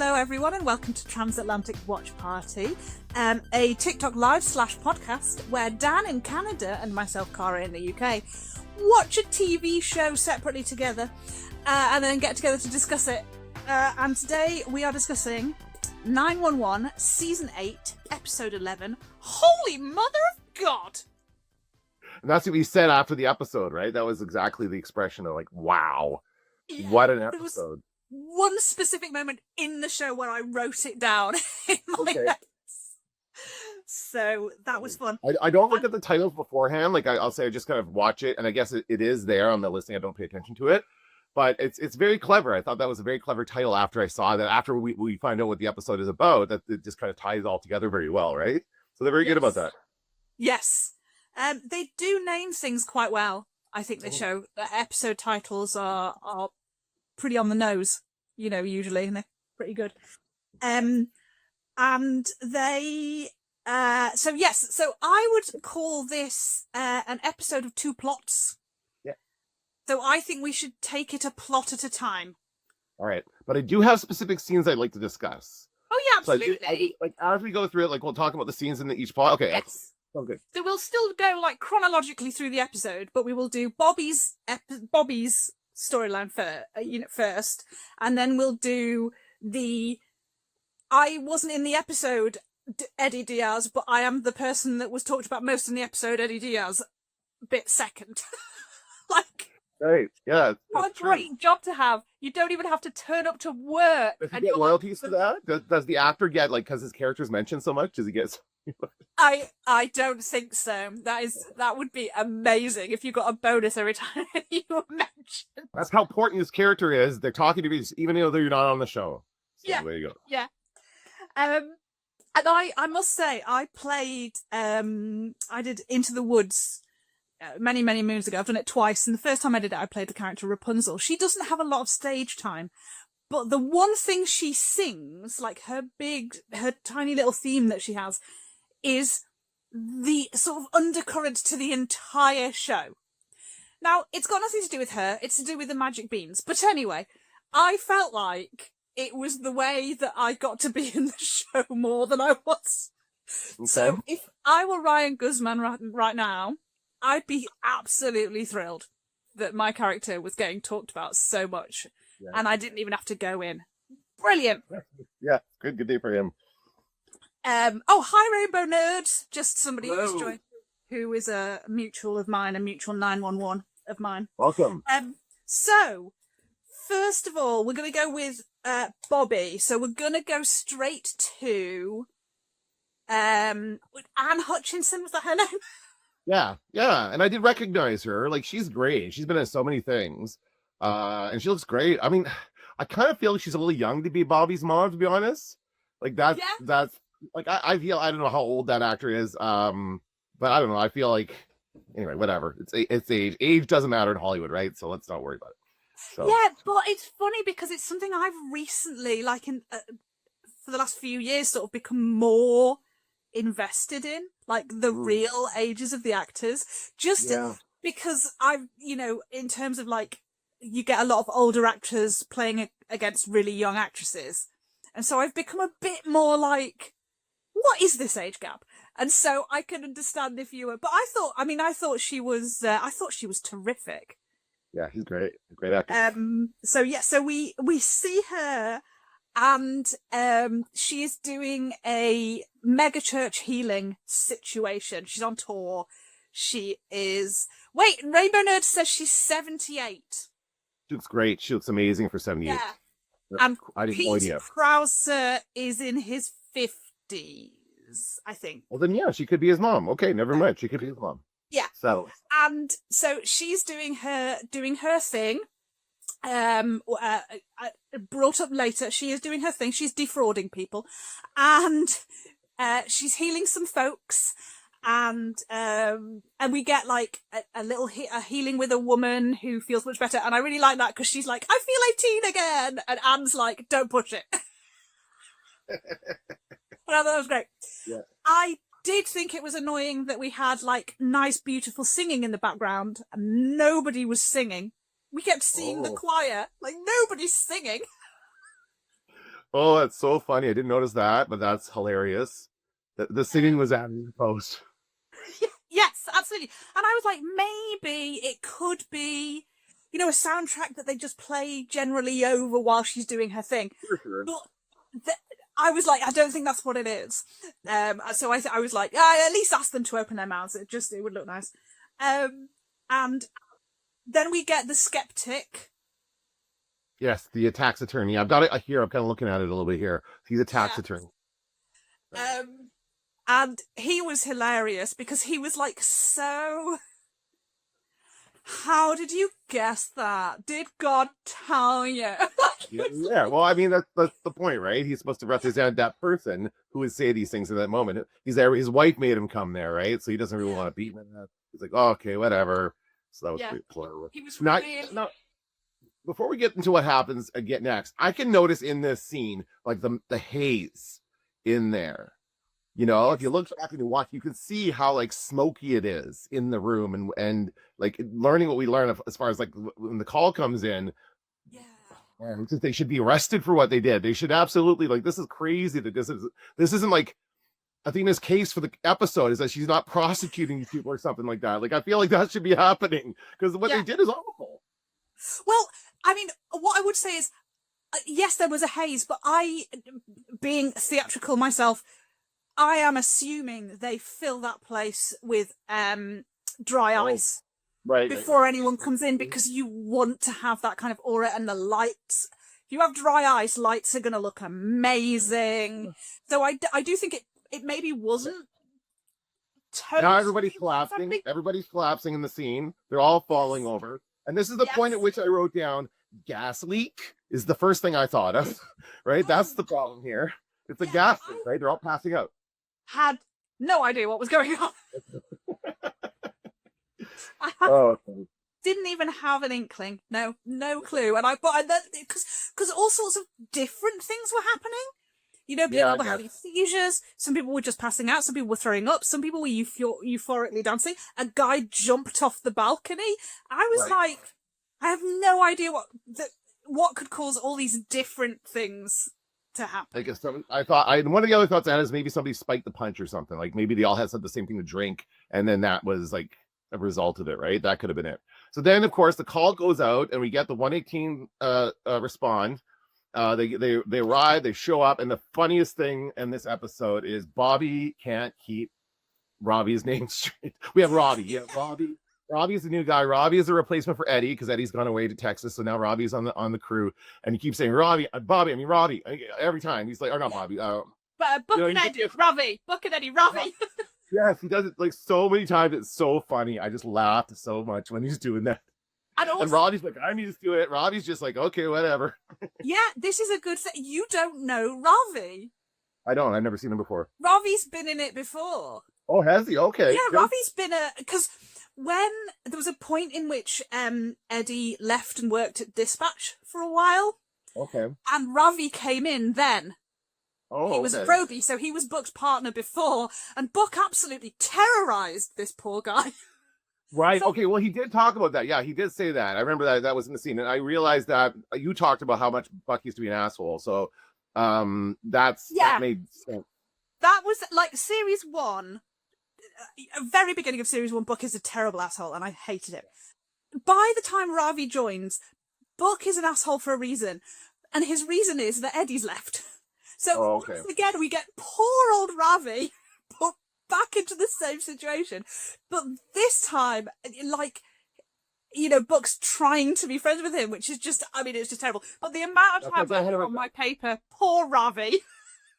Hello everyone and welcome to Transatlantic Watch Party, a TikTok live / podcast where Dan in Canada and myself, Cara, in the UK, watch a TV show separately together and then get together to discuss it. And today we are discussing 911 Season 8, Episode 11, Holy Mother of God! And that's what we said after the episode, right? That was exactly the expression of like, wow, what an episode. One specific moment in the show where I wrote it down in my notes. So that was fun. I don't look at the titles beforehand. Like I'll say I just kind of watch it, and I guess it is there on the listing. I don't pay attention to it. But it's very clever. I thought that was a very clever title after I saw that. After we find out what the episode is about, that it just kind of ties all together very well, right? So they're very good about that. Yes. They do name things quite well, I think they show. The episode titles are pretty on the nose, you know, usually, and they're pretty good. And they... So I would call this an episode of two plots. Yeah. So I think we should take it a plot at a time. All right. But I do have specific scenes I'd like to discuss. Oh, yeah, absolutely. So as we go through it, we'll talk about the scenes in each plot. Okay. Yes. Okay. So we'll still go, chronologically through the episode, but we will do Bobby's storyline first, and then we'll do the I wasn't in the episode Eddie Diaz, but I am the person that was talked about most in the episode Eddie Diaz bit second. Right, yeah. What a great job to have. You don't even have to turn up to work. Does he get royalties for that? Does the actor get, because his character's mentioned so much, does he get... I don't think so. That would be amazing if you got a bonus every time you were mentioned. That's how important his character is. They're talking to you even though you're not on the show. So yeah. There you go. Yeah. And I must say, I played, I did Into the Woods many, many moons ago. I've done it twice. And the first time I did it, I played the character Rapunzel. She doesn't have a lot of stage time. But the one thing she sings, her tiny little theme that she has, is the sort of undercurrent to the entire show. Now, it's got nothing to do with her. It's to do with the magic beans. But anyway, I felt like it was the way that I got to be in the show more than I was. Okay. So if I were Ryan Guzman right now, I'd be absolutely thrilled that my character was getting talked about so much. Yeah. And I didn't even have to go in. Brilliant. Yeah, good day for him. Hi Rainbow Nerd. Just somebody who's joined, who is a mutual of mine, a mutual 911 of mine. Welcome. So first of all, we're going to go with Bobby. So we're going to go straight to Anne Hutchinson. Was that her name? Yeah. And I did recognize her. She's great. She's been in so many things. And she looks great. I mean, I kind of feel like she's a little young to be Bobby's mom, to be honest. That's I feel, I don't know how old that actor is. But I don't know. I feel like, anyway, whatever. It's age. Age doesn't matter in Hollywood, right? So let's not worry about it. So. Yeah, but it's funny because it's something I've recently, for the last few years, sort of become more invested in, the real ages of the actors. Because I've, in terms of you get a lot of older actors playing against really young actresses. And so I've become a bit more what is this age gap? And so I can understand if you were, but I thought she was terrific. Yeah, he's great. Great actor. So we see her and she is doing a mega church healing situation. She's on tour. Rainbow Nerd says she's 78. She looks great. She looks amazing for 78. Yeah. And I didn't know idea. Krauser is in his 50s, I think. Well, then, yeah, she could be his mom. Okay, never mind. She could be his mom. Yeah. So. And so she's doing her thing. Brought up later, she is doing her thing. She's defrauding people. And she's healing some folks. And we get a little healing with a woman who feels much better, and I really like that because she's like, I feel 18 again, and Anne's like, don't push it. Well, that was great. Yeah. I did think it was annoying that we had nice, beautiful singing in the background, and nobody was singing. We kept seeing the choir, nobody's singing. Oh, that's so funny. I didn't notice that, but that's hilarious. The singing was added in post. Yes, absolutely. And I was like, maybe it could be, a soundtrack that they just play generally over while she's doing her thing. For sure. But I was like, I don't think that's what it is. So I was like, at least ask them to open their mouths. It would look nice. And then we get the skeptic. Yes, the tax attorney. I've got it here. I'm kind of looking at it a little bit here. He's a tax attorney. And he was hilarious because he was like, so how did you guess that? Did God tell you? Yeah. Well, I mean, that's the point, right? He's supposed to represent that person who would say these things in that moment. He's there. His wife made him come there, right? So he doesn't really want to beat him in that. He's like, oh, okay, whatever. So that was pretty clever. He was not. Before we get into what happens again next, I can notice in this scene like the haze in there. If you look back and you watch, you can see how like smoky it is in the room, and like learning what we learn as far as like when the call comes in. Yeah. And they should be arrested for what they did. They should absolutely, like, this is crazy that this isn't like Athena's case for the episode is that she's not prosecuting these people or something like that. Like, I feel like that should be happening because what they did is awful. Well, I mean, what I would say is, yes, there was a haze, but being theatrical myself, I am assuming they fill that place with dry ice before anyone comes in, because you want to have that kind of aura, and the lights. If you have dry ice, lights are going to look amazing. So I do think it maybe wasn't totally. Now everybody's collapsing. Everybody's collapsing in the scene. They're all falling over. And this is the point at which I wrote down gas leak is the first thing I thought of, right? That's the problem here. It's a gas leak, right? They're all passing out. Had no idea what was going on. I didn't even have an inkling. No clue. And because all sorts of different things were happening. People were having seizures. Some people were just passing out. Some people were throwing up. Some people were euphorically dancing. A guy jumped off the balcony. I was like, I have no idea what could cause all these different things to happen. I guess I thought one of the other thoughts I had is maybe somebody spiked the punch or something. Like maybe they all had the same thing to drink, and then that was like a result of it, right? That could have been it. So then, of course, the call goes out, and we get the 118 respond. They arrive, they show up, and the funniest thing in this episode is Bobby can't keep Robbie's name straight. We have Robbie. Yeah, Robbie. Robbie's the new guy. Robbie is a replacement for Eddie because Eddie's gone away to Texas, so now Robbie's on the crew, and he keeps saying Robbie, Robbie every time. He's like, not Bobby. But Buck and Eddie, Robbie. Buck and Eddie, Robbie. Yes, he does it like so many times. It's so funny. I just laughed so much when he's doing that. And Robbie's like, I'm used to it. Robbie's just like, okay, whatever. Yeah, this is a good thing. You don't know Ravi. I don't. I've never seen him before. Ravi's been in it before. Oh, has he? Okay. Yeah, Ravi's been because when there was a point in which Eddie left and worked at Dispatch for a while. Okay. And Ravi came in then. Oh, he was Roby, so he was Buck's partner before, and Buck absolutely terrorized this poor guy. Right. So, okay. Well, he did talk about that. Yeah, he did say that. I remember that was in the scene, and I realized that you talked about how much Buck used to be an asshole. So, that made sense. That was like series 1, very beginning of series 1. Buck is a terrible asshole, and I hated it. By the time Ravi joins, Buck is an asshole for a reason, and his reason is that Eddie's left. So once again, we get poor old Ravi put back into the same situation. But this time, like, Buck's trying to be friends with him, which is just, it's just terrible. But the amount of times I had on my paper, poor Ravi.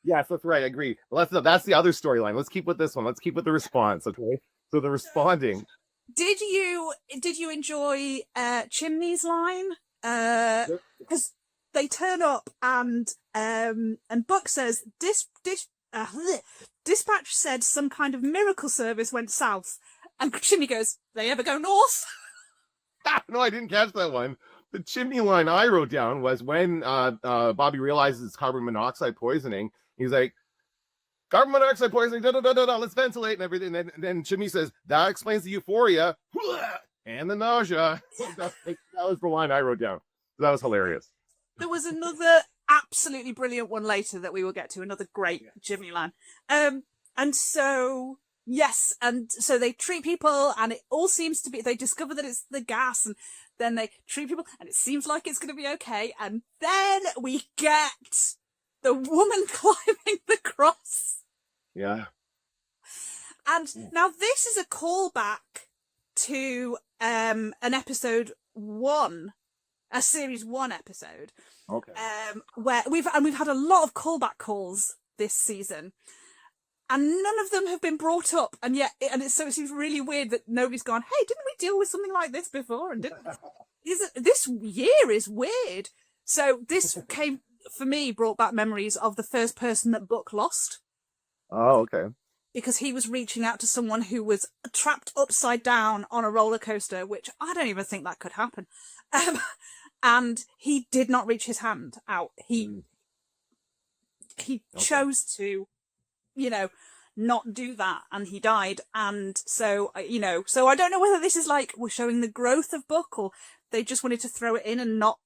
Yes, that's right. I agree. That's the other storyline. Let's keep with this one. Let's keep with the response, okay? So the responding. Did you enjoy Chimney's line? Because they turn up and Buck says Dispatch said some kind of miracle service went south, and Chimney goes, "They ever go north?" No, I didn't catch that one. The Chimney line I wrote down was when Bobby realizes it's carbon monoxide poisoning. He's like, "Carbon monoxide poisoning, let's ventilate and everything." And then Chimney says, "That explains the euphoria and the nausea." That was the line I wrote down. That was hilarious. There was another absolutely brilliant one later that we will get to, another great Jimmy line. And so, yes, and so they treat people, and it all seems to be, they discover that it's the gas, and then they treat people, and it seems like it's going to be okay, and then we get the woman climbing the cross. Yeah. And now this is a callback to an episode 1, a series 1 episode. Okay. Where we've had a lot of callback calls this season, and none of them have been brought up, and yet, it seems really weird that nobody's gone, hey, didn't we deal with something like this before? And this year is weird. So this brought back memories of the first person that Buck lost. Oh, okay. Because he was reaching out to someone who was trapped upside down on a roller coaster, which I don't even think that could happen. And he did not reach his hand out. He chose to, not do that, and he died. And so, so I don't know whether this is like we're showing the growth of Buck, or they just wanted to throw it in and not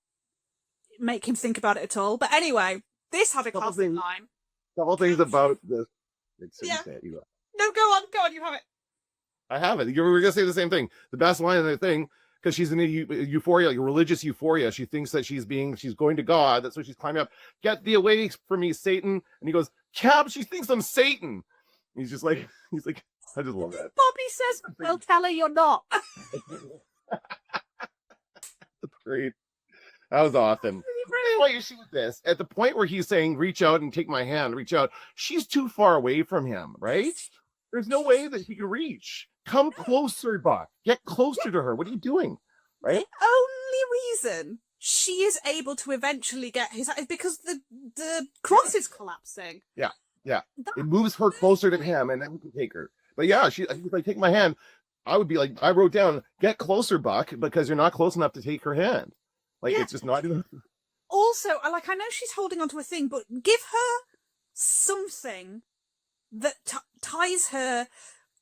make him think about it at all. But anyway, this had a casting line. Couple things about this. Yeah. No, go on, you have it. I have it. You were going to say the same thing. The best line of the thing, because she's in a euphoria, like a religious euphoria. She thinks that she's going to God. That's why she's climbing up. Get thee away from me, Satan. And he goes, Cap, she thinks I'm Satan. He's like, I just love that. Bobby says, well, tell her you're not. That's great. That was awesome. What you see with this, at the point where he's saying, reach out and take my hand, reach out, she's too far away from him, right? There's no way that he can reach. Come closer, Buck. Get closer to her. What are you doing? Right? The only reason she is able to eventually get his is because the cross is collapsing. Yeah. It moves her closer to him, and then we can take her. But yeah, he's like, take my hand. I would be like, I wrote down, get closer, Buck, because you're not close enough to take her hand. Like, it's just not enough. Also, I know she's holding onto a thing, but give her something that ties her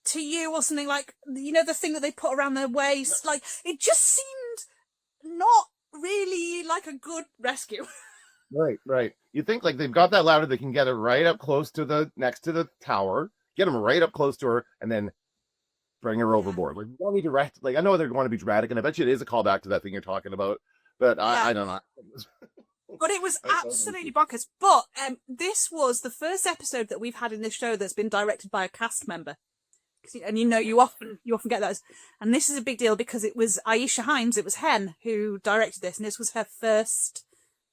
to you, or something like, the thing that they put around their waist. Like, it just seemed not really like a good rescue. Right. You think like they've got that ladder, they can get her right up close to next to the tower, get him right up close to her, and then bring her overboard. Like, you don't need to like, I know they're going to be dramatic, and I bet you it is a callback to that thing you're talking about, but I don't know. But it was absolutely bonkers. But this was the first episode that we've had in this show that's been directed by a cast member. And you often get those. And this is a big deal because it was Aisha Himes, it was Hen, who directed this, and this was her first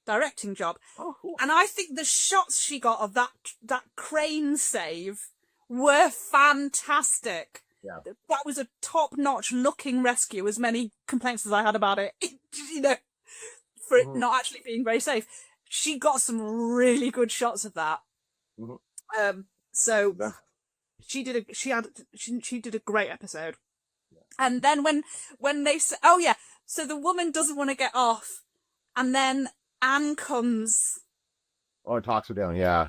directing job. Oh, cool. And I think the shots she got of that crane save were fantastic. Yeah. That was a top-notch looking rescue, as many complaints as I had about it, for it not actually being very safe. She got some really good shots of that. Mm-hmm. So she did a great episode. Yeah. And then when they say, so the woman doesn't want to get off, and then Anne comes. Oh, it talks her down, yeah.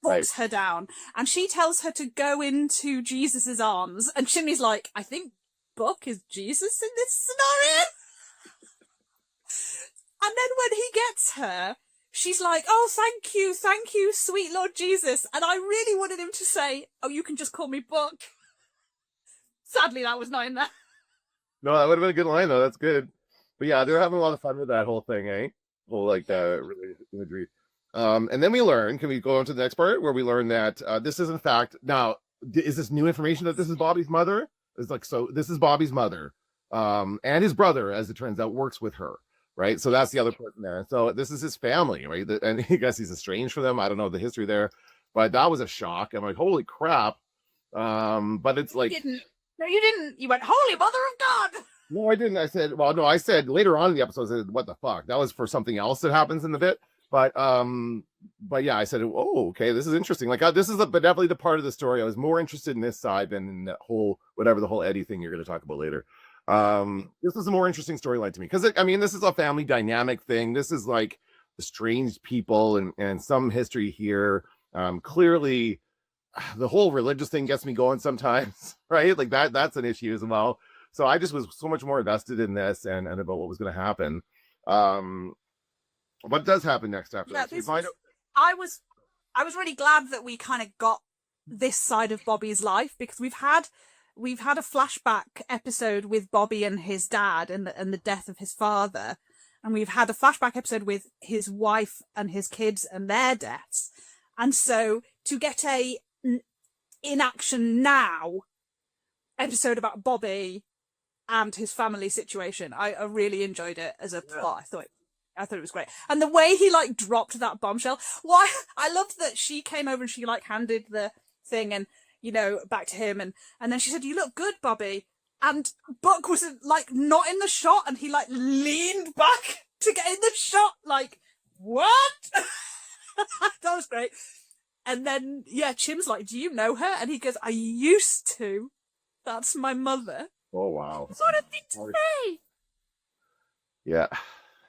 Talks her down, and she tells her to go into Jesus's arms, and Chimney's like, I think Buck is Jesus in this scenario. And then when he gets her, she's like, oh, thank you, sweet Lord Jesus. And I really wanted him to say, oh, you can just call me Buck. Sadly, that was not in there. No, that would have been a good line, though. That's good. But yeah, they're having a lot of fun with that whole thing, eh? Well, like really imagery. And then we learn, can we go on to the next part where we learn that this is in fact, now, is this new information that this is Bobby's mother? It's like, so this is Bobby's mother. And his brother, as it turns out, works with her. Right, so that's the other person there. So this is his family, right? And I guess he's estranged from them. I don't know the history there, but that was a shock. I'm like, holy crap! But it's like, you didn't. You went, holy mother of God. No, I didn't. I said, well, no, I said later on in the episode, I said, what the fuck? That was for something else that happens in the bit. But yeah, I said, oh, okay, this is interesting. Like, this is definitely the part of the story I was more interested in this side than in that whole the whole Eddie thing you're going to talk about later. This is a more interesting storyline to me because this is a family dynamic thing. This is like estranged people and some history here. Clearly the whole religious thing gets me going sometimes, right? Like that's an issue as well. So I just was so much more invested in this and about what was going to happen. What does happen next after Yeah, this? We find out. I was really glad that we kind of got this side of Bobby's life, because we've had a flashback episode with Bobby and his dad and the death of his father, and we've had a flashback episode with his wife and his kids and their deaths. And so to get a in action now episode about Bobby and his family situation, I really enjoyed it as a plot. I thought it was great. And the way he like dropped that bombshell. Why? I loved that she came over and she like handed the thing and, you know, back to him. And then she said, "You look good, Bobby." And Buck was like not in the shot, and he like leaned back to get in the shot. Like, what? That was great. And then, yeah, Chim's like, "Do you know her?" And he goes, "I used to. That's my mother." Oh, wow. What a thing to say. Yeah,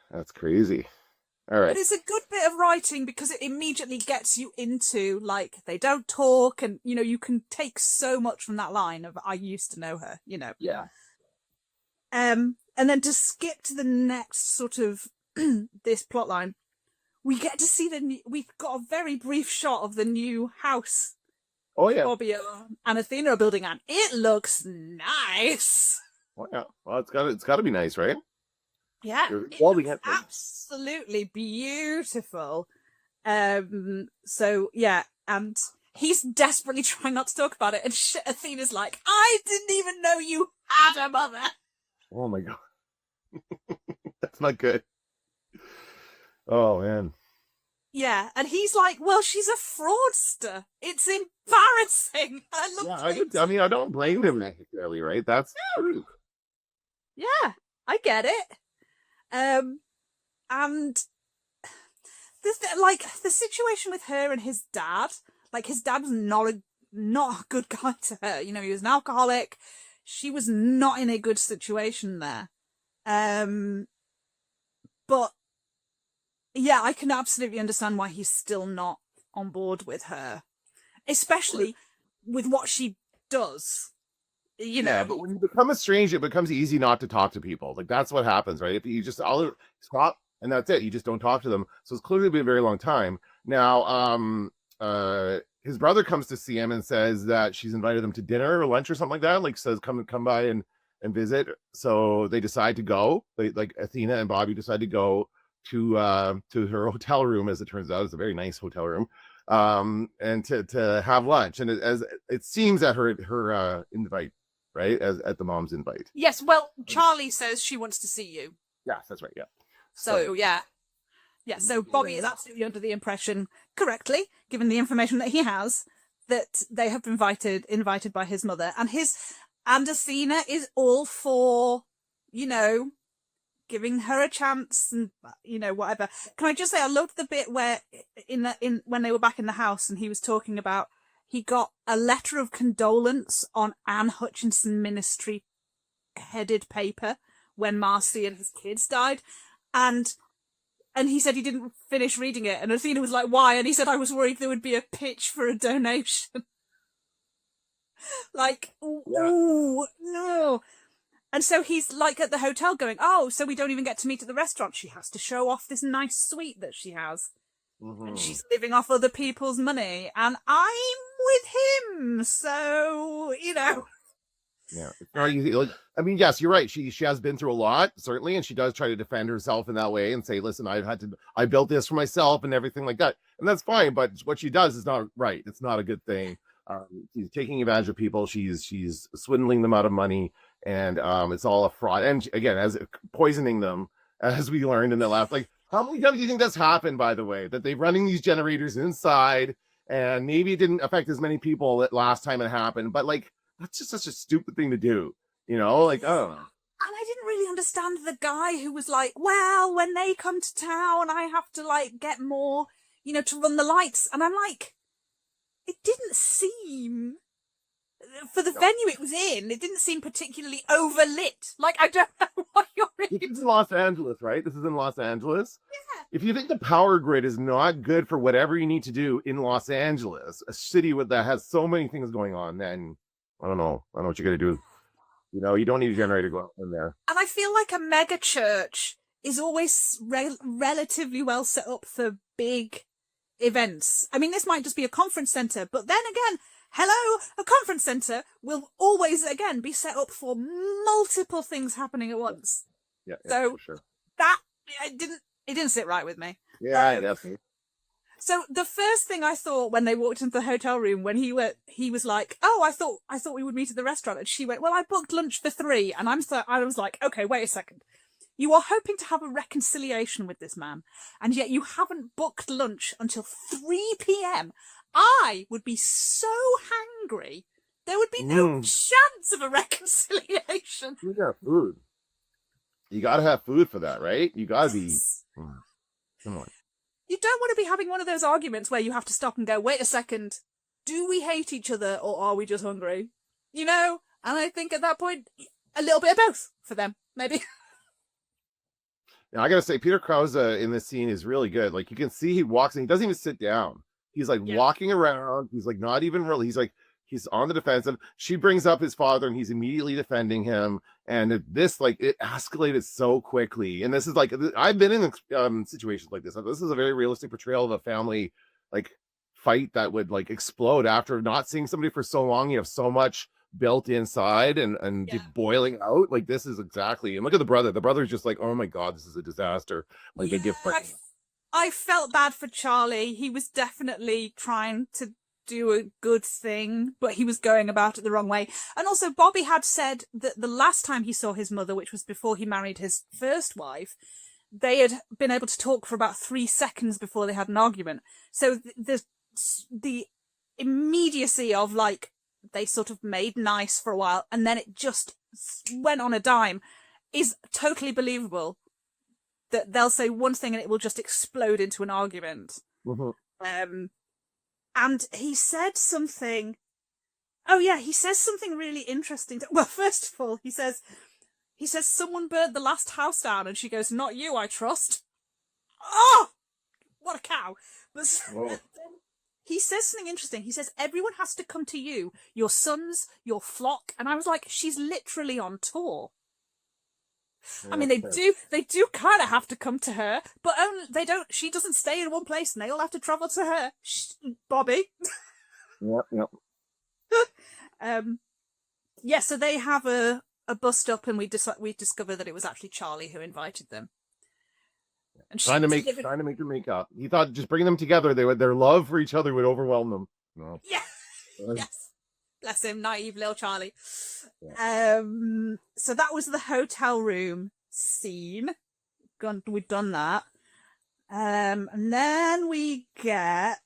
that's crazy. All right. But it's a good bit of writing, because it immediately gets you into, like, they don't talk, and, you know, you can take so much from that line of, "I used to know her," you know. Yeah. And then to skip to the next sort of this plot line, we get to see we've got a very brief shot of the new house. Oh, yeah. Bobby and Athena are building, and it looks nice. Oh, yeah. Well, it's got to be nice, right? Yeah, it's absolutely beautiful. So yeah, and he's desperately trying not to talk about it, and Athena's like, "I didn't even know you had a mother." Oh my god, that's not good. Oh man. Yeah, and he's like, "Well, she's a fraudster. It's embarrassing." I mean, I don't blame him necessarily, right? That's true. Yeah, I get it. And the situation with her and his dad, like, his dad was not a good guy to her. You know, he was an alcoholic. She was not in a good situation there. But yeah, I can absolutely understand why he's still not on board with her, especially with what she does. You know. Yeah, but when you become estranged, it becomes easy not to talk to people. Like, that's what happens, right? If you just stop and that's it, you just don't talk to them. So it's clearly been a very long time now. His brother comes to see him and says that she's invited them to dinner or lunch or something like that. Like, says come by and visit. So they decide to go. Like Athena and Bobby decide to go to her hotel room, as it turns out. It's a very nice hotel room. And to have lunch. And as it seems at her invite, right, as at the mom's invite. Yes, well, Charlie says she wants to see you. Yes, that's right. Yeah. So yeah. So Bobby is absolutely under the impression, correctly, given the information that he has, that they have been invited by his mother, and Athena is all for, you know, giving her a chance, and, you know, whatever. Can I just say, I loved the bit where when they were back in the house and he was talking about, he got a letter of condolence on Anne Hutchinson Ministry headed paper when Marcy and his kids died, and he said he didn't finish reading it, and Athena was like, "Why?" And he said, "I was worried there would be a pitch for a donation." Like, ooh, no. And so he's like at the hotel going, "Oh, so we don't even get to meet at the restaurant. She has to show off this nice suite that she has." Mm-hmm. And she's living off other people's money, and I'm with him, so, you know. Yeah, I mean, yes, you're right. She has been through a lot, certainly, and she does try to defend herself in that way and say, "Listen, I built this for myself," and everything like that, and that's fine. But what she does is not right. It's not a good thing. She's taking advantage of people. She's swindling them out of money, and it's all a fraud. And again, as poisoning them, as we learned in the last, like, how many times do you think that's happened? By the way, that they're running these generators inside, and maybe it didn't affect as many people that last time it happened, but like, that's just such a stupid thing to do, you know? Like, oh. And I didn't really understand the guy who was like, "Well, when they come to town, I have to, like, get more, you know, to run the lights." And I'm like, it didn't seem, for the venue it was in, it didn't seem particularly overlit. Like, I don't know what you're in. This is in Los Angeles, right? This is in Los Angeles. Yeah. If you think the power grid is not good for whatever you need to do in Los Angeles, a city that has so many things going on, then I don't know what you're going to do. You know, you don't need a generator going in there. And I feel like a mega church is always relatively well set up for big events. I mean, this might just be a conference center, but then again, hello, a conference center will always again be set up for multiple things happening at once. Yeah, so for sure. That it didn't sit right with me. Yeah, definitely. So the first thing I thought when they walked into the hotel room, when he was like, "Oh, I thought we would meet at the restaurant," and she went, "Well, I booked lunch for 3," and I was like, "Okay, wait a second. You are hoping to have a reconciliation with this man, and yet you haven't booked lunch until 3 p.m. I would be so hangry. There would be no chance of a reconciliation. You got food. You gotta have food for that, right? You gotta be. Come on. You don't want to be having one of those arguments where you have to stop and go, wait a second, do we hate each other or are we just hungry? You know? And I think at that point, a little bit of both for them, maybe. Now, I gotta say, Peter Krause in this scene is really good. Like, you can see he walks and he doesn't even sit down. He's like walking around. He's like not even really. He's on the defensive. She brings up his father and he's immediately defending him. And this, like, it escalated so quickly. And this is like, I've been in situations like this. This is a very realistic portrayal of a family, like, fight that would, like, explode after not seeing somebody for so long. You have so much built inside and boiling out. Like, this is exactly, and look at the brother. The brother's just like, oh my God, this is a disaster. Like, they give. I felt bad for Charlie. He was definitely trying to do a good thing, but he was going about it the wrong way. And also, Bobby had said that the last time he saw his mother, which was before he married his first wife, they had been able to talk for about 3 seconds before they had an argument. So the immediacy of, like, they sort of made nice for a while and then it just went on a dime is totally believable. That they'll say one thing and it will just explode into an argument. And he said something. Oh yeah, he says something really interesting. Well, first of all, he says someone burnt the last house down, and she goes, "Not you, I trust." Oh, what a cow! But he says something interesting. He says everyone has to come to you, your sons, your flock, and I was like, she's literally on tour. I mean, they do kind of have to come to her, but she doesn't stay in one place and they all have to travel to her. Bobby. Yep. So they have a bust up and we discover that it was actually Charlie who invited them. And trying to make them make up. He thought just bringing them together, their love for each other would overwhelm them. No. Yeah. Yes. Bless him, naive little Charlie. Yeah. So that was the hotel room scene. We've done that. And then we get...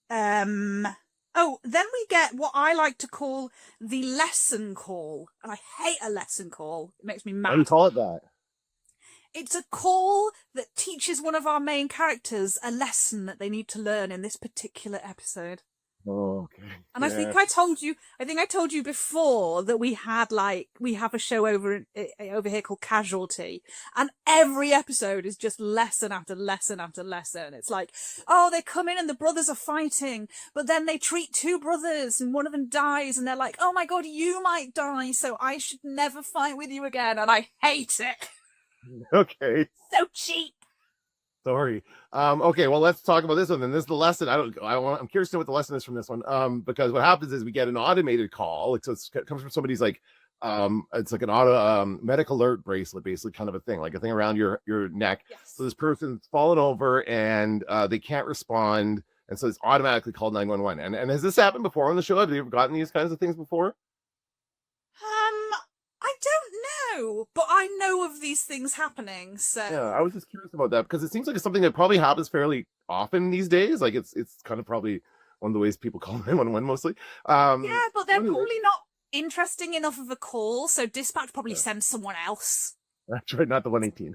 then we get what I like to call the lesson call. And I hate a lesson call. It makes me mad. Why do you call it that? It's a call that teaches one of our main characters a lesson that they need to learn in this particular episode. Oh, okay. And I think I told you before that we have a show over here called Casualty, and every episode is just lesson after lesson after lesson. It's like, oh, they come in and the brothers are fighting, but then they treat 2 brothers and one of them dies, and they're like, oh my God, you might die, so I should never fight with you again, and I hate it. Okay. So cheap. Sorry. Okay, well, let's talk about this one. Then this is the lesson. I'm curious to know what the lesson is from this one. Because what happens is we get an automated call. It comes from somebody's like, it's like an auto medical alert bracelet, basically, kind of a thing, like a thing around your neck. Yes. So this person's fallen over and they can't respond, and so it's automatically called 911. And has this happened before on the show? Have you ever gotten these kinds of things before? I don't know, but I know of these things happening. So yeah, I was just curious about that because it seems like it's something that probably happens fairly often these days. Like it's kind of probably one of the ways people call 911 mostly. Yeah, but they're probably not interesting enough of a call, so dispatch probably sends someone else. That's right, not the 118.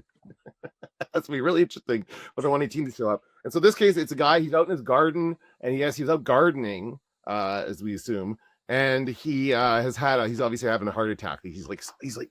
That's be really interesting for the 118 to show up. And so this case, it's a guy. He's out in his garden, and he's out gardening, as we assume. And he he's obviously having a heart attack. He's like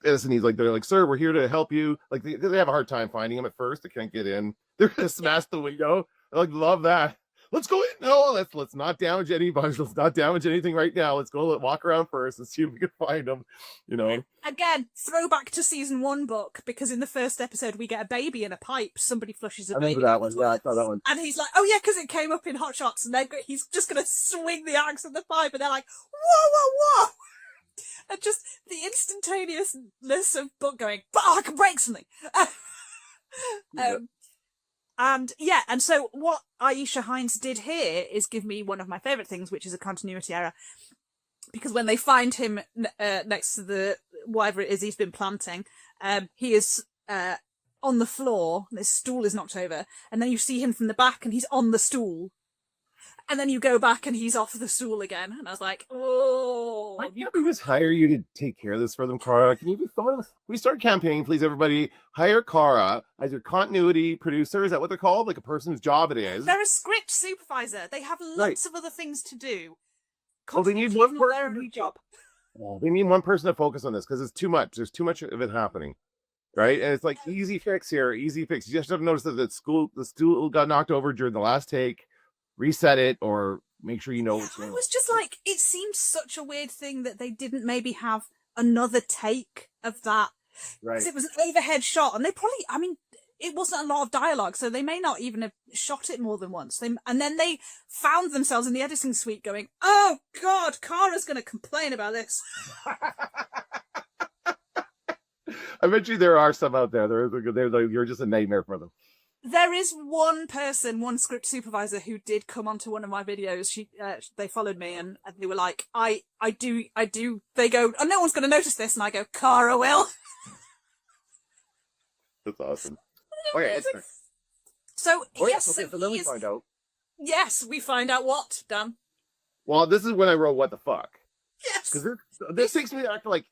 this, and they're like, sir, we're here to help you. Like they have a hard time finding him at first. They can't get in. They're gonna smash the window. I love that. let's go in. No, let's not damage anybody. Let's not damage anything right now. Let's go walk around first and see if we can find them. You know. Again, throwback to season 1 book, because in the first episode we get a baby in a pipe. Somebody flushes a baby. I remember that one. Yeah, I saw that one. And he's like, oh yeah, because it came up in Hot Shots, and then he's just going to swing the axe at the pipe, and they're like, whoa, whoa, whoa! And just the instantaneousness of book going, oh, I can break something! And so what Aisha Hines did here is give me one of my favourite things, which is a continuity error. Because when they find him next to the whatever it is he's been planting, he is on the floor, and his stool is knocked over, and then you see him from the back, and he's on the stool. And then you go back, and he's off the stool again. And I was like, oh. Why can't we just hire you to take care of this for them, Cara? Can you be someone? We start campaigning, please, everybody. Hire Cara as your continuity producer. Is that what they're called? Like a person whose job it is. They're a script supervisor. They have lots of other things to do. Well, they need one person. Job. Well, they need one person to focus on this because it's too much. There's too much of it happening, right? And it's like easy fix here, easy fix. You just have to notice that the stool got knocked over during the last take. Reset it, or make sure you know what's going on. It was just like, it seemed such a weird thing that they didn't maybe have another take of that. Right. Because it was an overhead shot, and they probably, I mean, it wasn't a lot of dialogue, so they may not even have shot it more than once. And then they found themselves in the editing suite going, oh God, Cara's going to complain about this. I bet you there are some out there. You're just a nightmare for them. There is one person, one script supervisor who did come onto one of my videos. They followed me and they were like, I do. They go, oh, no one's going to notice this. And I go, Cara will. That's awesome. Okay. So, yes. Okay, so then we find out. Yes, we find out what, Dan? Well, this is when I wrote, what the fuck? Yes. Because this takes me back to like,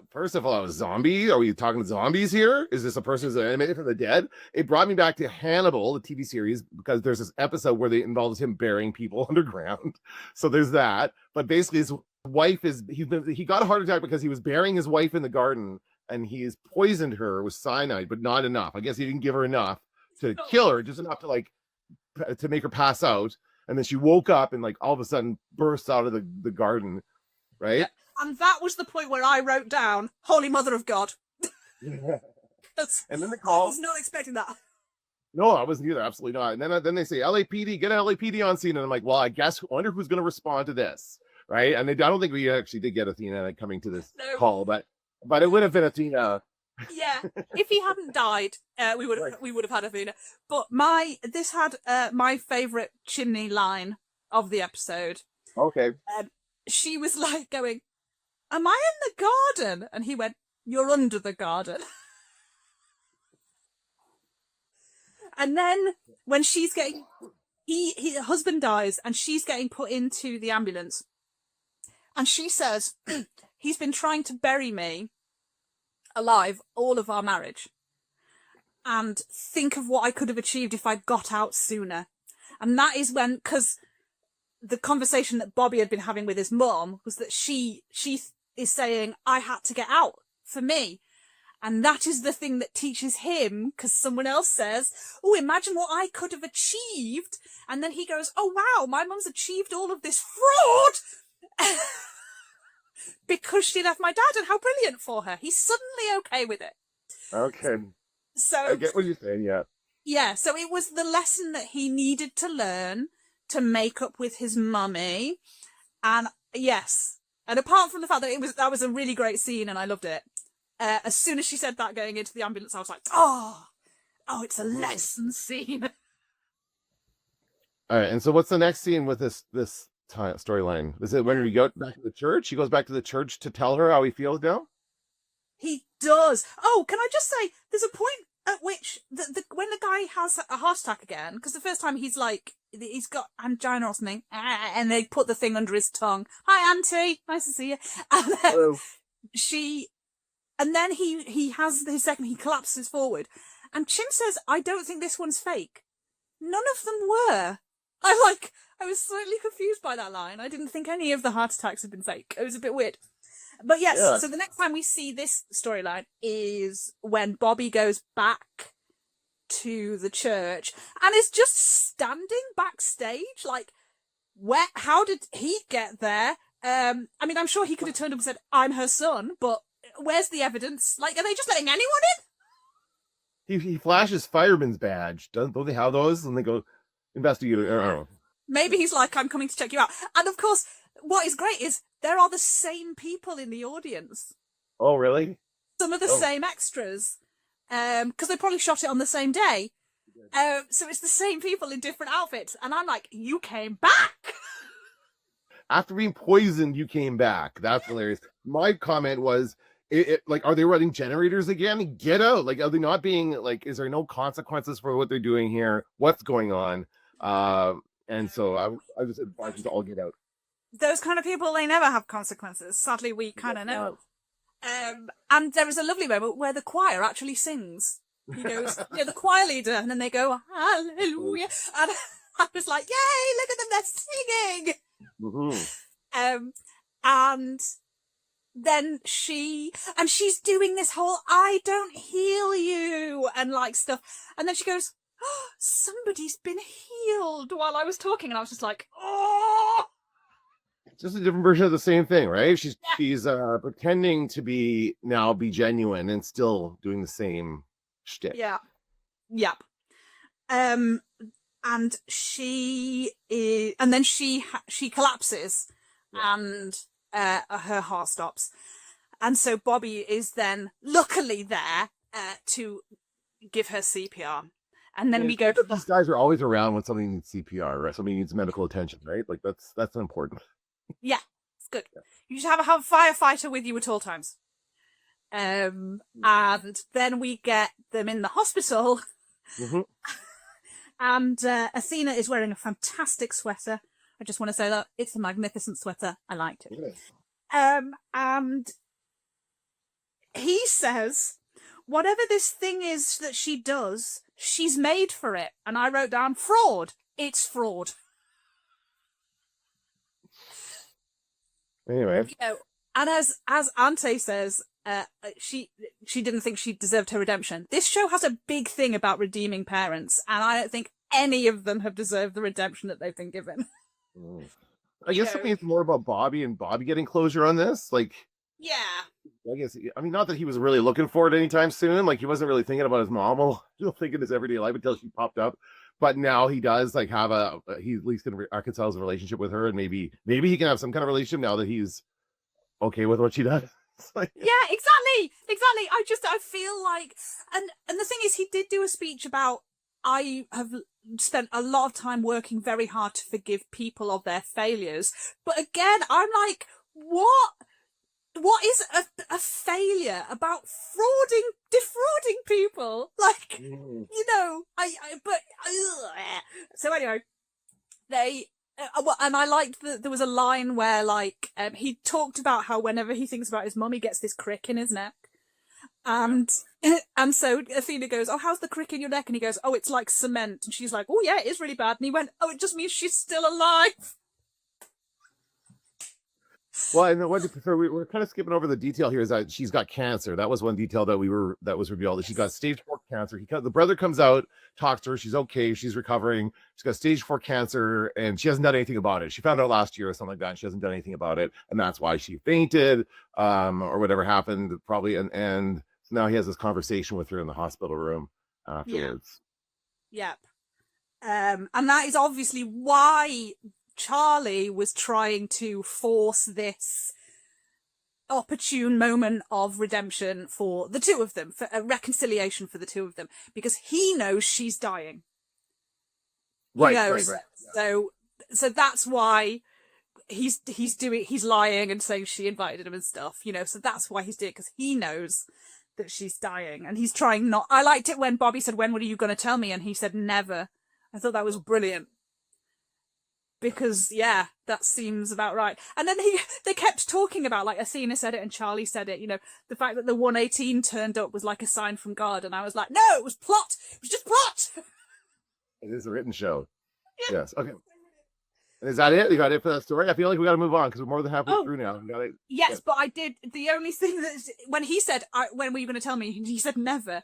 first of all, a zombie. Are we talking zombies here? Is this a person who's animated from the dead? It brought me back to Hannibal, the TV series, because there's this episode where it involves him burying people underground. So there's that. But basically, his wife he got a heart attack because he was burying his wife in the garden, and he's poisoned her with cyanide, but not enough. I guess he didn't give her enough to kill her, just enough to make her pass out. And then she woke up and like all of a sudden bursts out of the garden, right? Yeah. And that was the point where I wrote down, Holy Mother of God. And then they call. I was not expecting that. No, I wasn't either. Absolutely not. And then they say, LAPD, get an LAPD on scene. And I'm like, well, I wonder who's going to respond to this, right? And I don't think we actually did get Athena coming to this call, but it would have been Athena. Yeah, if he hadn't died, we would have had Athena. But this had my favourite chimney line of the episode. Okay. She was like going, am I in the garden? And he went, you're under the garden. And then when she's getting, her husband dies and she's getting put into the ambulance. And she says, he's been trying to bury me alive all of our marriage. And think of what I could have achieved if I'd got out sooner. And that is when, because the conversation that Bobby had been having with his mum was that she is saying, I had to get out for me. And that is the thing that teaches him, because someone else says, oh, imagine what I could have achieved. And then he goes, oh, wow, my mum's achieved all of this fraud because she left my dad, and how brilliant for her. He's suddenly okay with it. Okay. So I get what you're saying, yeah. Yeah, so it was the lesson that he needed to learn to make up with his mummy. And yes, and apart from the fact that that was a really great scene and I loved it, as soon as she said that going into the ambulance, I was like, oh, it's a lesson scene. All right, and so what's the next scene with this storyline? Is it when we go back to the church? He goes back to the church to tell her how he feels now? He does. Oh, can I just say, there's a point at which when the guy has a heart attack again, because the first time he's got angina or something, and they put the thing under his tongue. Hi, Auntie. Nice to see you. And then hello. And then he has his second, he collapses forward. And Chim says, I don't think this one's fake. None of them were. I was slightly confused by that line. I didn't think any of the heart attacks had been fake. It was a bit weird. But yes, yeah. So the next time we see this storyline is when Bobby goes back to the church and is just standing backstage. Like, how did he get there? I mean, I'm sure he could have turned up and said, I'm her son, but where's the evidence? Like, are they just letting anyone in? He flashes fireman's badge. Don't they have those? And they go investigate. I don't know. Maybe he's like, I'm coming to check you out. And of course, what is great is there are the same people in the audience. Oh, really? Some of the same extras. Because they probably shot it on the same day. So it's the same people in different outfits. And I'm like, you came back! After being poisoned, you came back. That's hilarious. My comment was, like, are they running generators again? Get out! Like, are they not being, like, is there no consequences for what they're doing here? What's going on? And so I just advise you to all get out. Those kind of people, they never have consequences. Sadly, we kind of know. And there is a lovely moment where the choir actually sings. He goes, the choir leader, and then they go, hallelujah. And I was like, yay, look at them, they're singing! Mm-hmm. And then she's doing this whole, I don't heal you, and like stuff. And then she goes, oh, somebody's been healed while I was talking. And I was just like, oh! Just a different version of the same thing, right? She's pretending to be genuine and still doing the same shtick. Yeah. Yep. And she is, and then she collapses, and her heart stops, and so Bobby is then luckily there to give her CPR, and then we go to these guys are always around when somebody needs CPR, right? Somebody needs medical attention, right? Like that's important. Yeah, it's good. Yeah. You should have a firefighter with you at all times. And then we get them in the hospital. Mm-hmm. And Athena is wearing a fantastic sweater. I just want to say that it's a magnificent sweater. I liked it. Yeah. And he says, whatever this thing is that she does, she's made for it. And I wrote down fraud. It's fraud. Anyway. You know, and as Ante says, she didn't think she deserved her redemption. This show has a big thing about redeeming parents, and I don't think any of them have deserved the redemption that they've been given. I guess it's more about Bobby and Bobby getting closure on this. Like, yeah. I guess, I mean, not that he was really looking for it anytime soon. Like, he wasn't really thinking about his mom. Well, still thinking his everyday life until she popped up. But now he does, like, have he at least can reconcile his relationship with her, and maybe he can have some kind of relationship now that he's okay with what she does. Like, yeah, exactly. I feel like, and the thing is, he did do a speech about, I have spent a lot of time working very hard to forgive people of their failures. But again, I'm like, what is a failure about defrauding people? Like, you know, so anyway, and I liked that there was a line where, like, he talked about how whenever he thinks about his mum, he gets this crick in his neck. And so Athena goes, oh, how's the crick in your neck? And he goes, oh, it's like cement. And she's like, oh, yeah, it is really bad. And he went, oh, it just means she's still alive. Well, and we're kind of skipping over the detail here is that she's got cancer. That was one detail that was revealed, that she got stage 4 cancer. The brother comes out, talks to her. She's okay. She's recovering. She's got stage 4 cancer, and she hasn't done anything about it. She found out last year or something like that. And she hasn't done anything about it, and that's why she fainted, or whatever happened, probably. And so now he has this conversation with her in the hospital room afterwards. Yep. And that is obviously why Charlie was trying to force this opportune moment of redemption for the two of them, for a reconciliation for the two of them, because he knows she's dying. Right. So that's why he's lying and saying she invited him and stuff, you know, so that's why he's doing it, because he knows that she's dying, and he's trying not. I liked it when Bobby said, when were you going to tell me? And he said, never. I thought that was brilliant. Because, yeah, that seems about right. And then they kept talking about, like, Athena said it and Charlie said it, you know, the fact that the 118 turned up was like a sign from God. And I was like, no, it was plot. It was just plot. It is a written show. Yeah. Yes. Okay. Is that it? You got it for that story? I feel like we got to move on because we're more than halfway through now. Yes, but I did. The only thing that when he said, when were you going to tell me? He said never.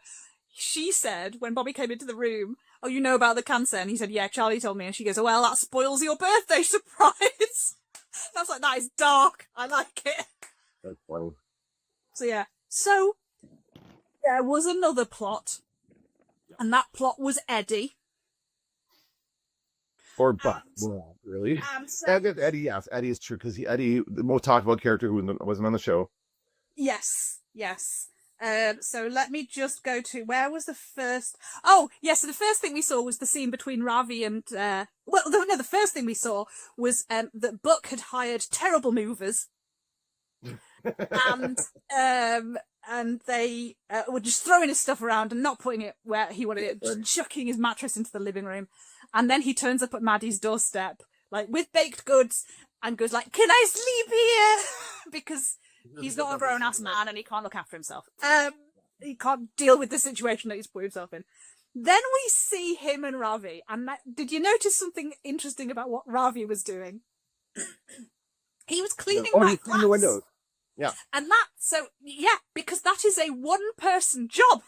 she said when Bobby came into the room, "Oh, you know about the cancer?" And he said, "Yeah, Charlie told me." And she goes, "Oh, well, that spoils your birthday surprise." I was like, that is dark. I like it. That's funny. So yeah. So there was another plot, and that plot was Eddie. Or Buck, really? Eddie, yes, Eddie is true because Eddie, the most talked about character who wasn't on the show. Yes. So let me just go to, where was the first? Oh, yes. So the first thing we saw was the scene between Ravi and the first thing we saw was that Buck had hired terrible movers, and they were just throwing his stuff around and not putting it where he wanted it, just chucking his mattress into the living room. And then he turns up at Maddie's doorstep, like with baked goods, and goes like, "Can I sleep here?" Because he's not a grown-ass man and he can't look after himself. He can't deal with the situation that he's put himself in. Then we see him and Ravi. And did you notice something interesting about what Ravi was doing? He was cleaning my glass. The windows. Yeah. And because that is a one-person job.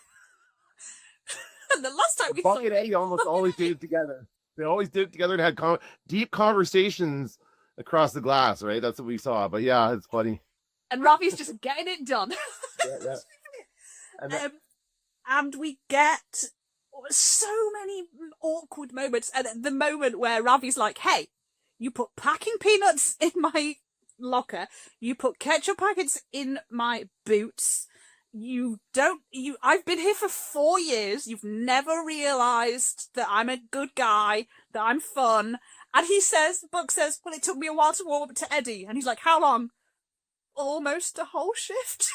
And the last time we saw Buck and Eddie almost always did it together. They always did it together and had deep conversations across the glass, right? That's what we saw. But yeah, it's funny. And Ravi's just getting it done. Yeah. And we get so many awkward moments. And the moment where Ravi's like, "Hey, you put packing peanuts in my locker. You put ketchup packets in my boots. I've been here for 4 years. You've never realized that I'm a good guy, that I'm fun." And Buck says, "Well, it took me a while to warm up to Eddie." And he's like, "How long?" "Almost a whole shift."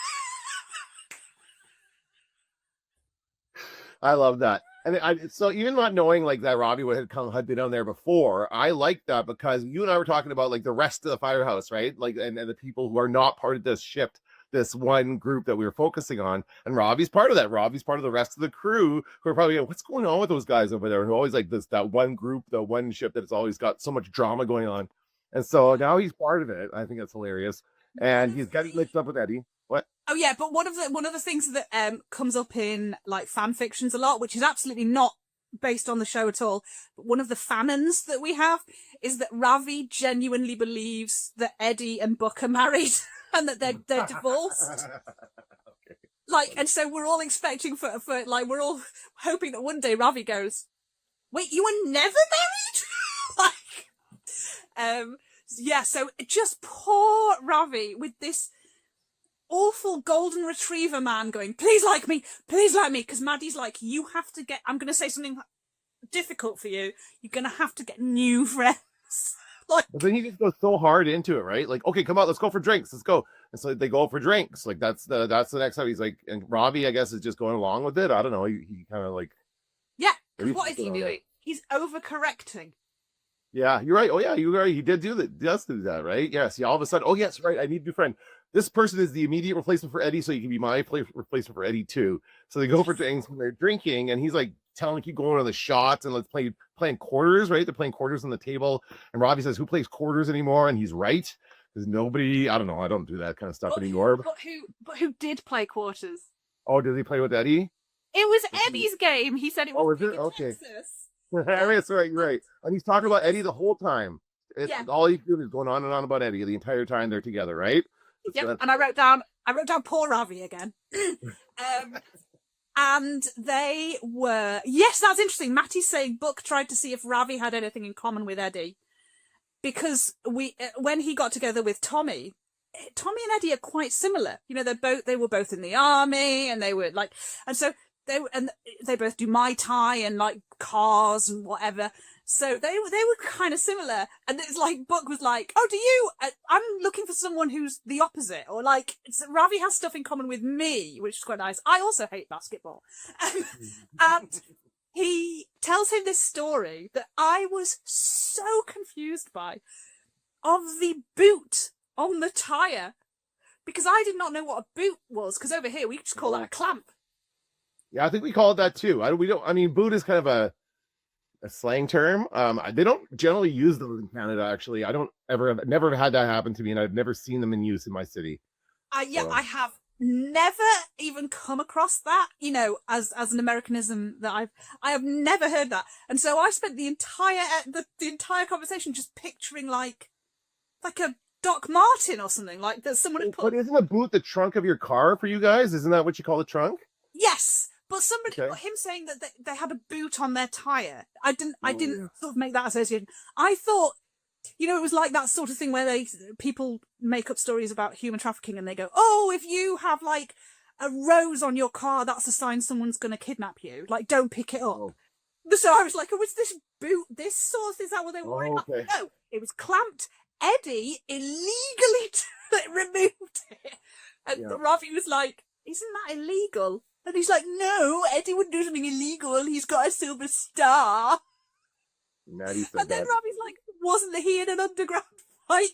I love that. And so even not knowing like that Robbie had been on there before, I like that because you and I were talking about like the rest of the firehouse, right? Like and the people who are not part of this shift, this one group that we were focusing on, and Robbie's part of that. Robbie's part of the rest of the crew who are probably like, "What's going on with those guys over there?" And who always like that one group, the one ship that has always got so much drama going on. And so now he's part of it. I think that's hilarious. And he's getting mixed up with Eddie. What? Oh yeah, but one of the things that comes up in like fan fictions a lot, which is absolutely not based on the show at all, but one of the fanons that we have is that Ravi genuinely believes that Eddie and Buck are married and that they're divorced. Okay. Like, and so we're all expecting for like we're all hoping that one day Ravi goes, "Wait, you were never married?" Yeah, so just poor Ravi with this awful golden retriever man going, "Please like me, because Maddie's like, I'm going to say something difficult for you. You're going to have to get new friends." Like, but then he just goes so hard into it, right? Like, "Okay, come on, let's go for drinks. Let's go." And so they go for drinks. Like that's the next time. He's like, and Robbie, I guess, is just going along with it. I don't know. He kind of like, yeah. What is he doing? He's overcorrecting. Yeah, you're right. Oh yeah, you're right. He did do that. Does do that, right? Yes. Yeah. All of a sudden, oh yes, right. I need a new friend. This person is the immediate replacement for Eddie, so you can be my replacement for Eddie too. So they go for things when they're drinking, and he's like telling, "Keep going on the shots, and let's playing quarters." Right? They're playing quarters on the table, and Robbie says, "Who plays quarters anymore?" And he's right. There's nobody. I don't know. I don't do that kind of stuff anymore. But who did play quarters? Oh, did he play with Eddie? It was Eddie's game. He said it was. Oh, is it? Okay. That's right. You're right. And he's talking about Eddie the whole time. All he's doing is going on and on about Eddie the entire time they're together, right? Yep. And I wrote down poor Ravi again. And they were, yes, that's interesting. Matty's saying Buck tried to see if Ravi had anything in common with Eddie, because when he got together with Tommy and Eddie are quite similar. You know, they were both in the army, and they were like, and so they both do Mai Tai and like cars and whatever. So they were kind of similar. And it's like, Buck was like, "Oh, do you? I'm looking for someone who's the opposite." Or like, Ravi has stuff in common with me, which is quite nice. I also hate basketball. And he tells him this story that I was so confused by, of the boot on the tire, because I did not know what a boot was, because over here we just call that a clamp. Yeah, I think we call it that too. I mean, boot is kind of a slang term. They don't generally use those in Canada, actually. Never had that happen to me, and I've never seen them in use in my city. I have never even come across that, you know, as an Americanism that I have never heard that. And so I spent the entire conversation just picturing like a Doc Martin or something, like that someone had put. But isn't a boot the trunk of your car for you guys? Isn't that what you call a trunk? Yes, but somebody put him saying that they had a boot on their tire. I didn't sort of make that association. I thought, you know, it was like that sort of thing where people make up stories about human trafficking and they go, oh, if you have like a rose on your car, that's a sign someone's going to kidnap you. Like, don't pick it up. Oh. So I was like, oh, is this boot this source? Is that what they were worried about? No, it was clamped. Eddie illegally removed it. And Ravi was like, isn't that illegal? And he's like, no, Eddie wouldn't do something illegal. He's got a silver star. And then Ravi's like, wasn't he in an underground fight?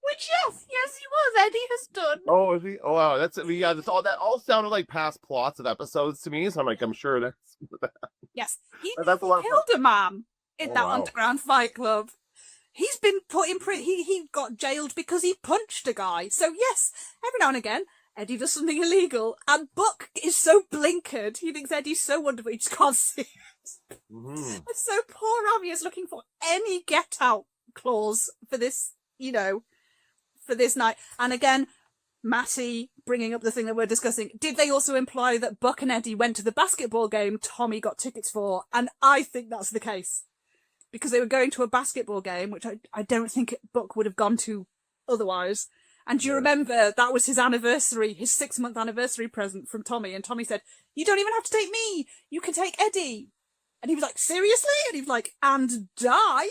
Which, yes, he was. Eddie has done. Oh, is he? Oh, wow. That's that all sounded like past plots of episodes to me. So I'm sure that's. Yes, he killed a man in that underground fight club. He's been put in prison. He got jailed because he punched a guy. So yes, every now and again, Eddie does something illegal, and Buck is so blinkered. He thinks Eddie's so wonderful, he just can't see it. And so poor Ravi is looking for any get out clause for this, you know, for this night. And again, Matty bringing up the thing that we're discussing. Did they also imply that Buck and Eddie went to the basketball game Tommy got tickets for? And I think that's the case. Because they were going to a basketball game, which I don't think Buck would have gone to otherwise. And do you remember that was his anniversary, his 6-month anniversary present from Tommy? And Tommy said, you don't even have to take me. You can take Eddie. And he was like, seriously? And he was like, and die?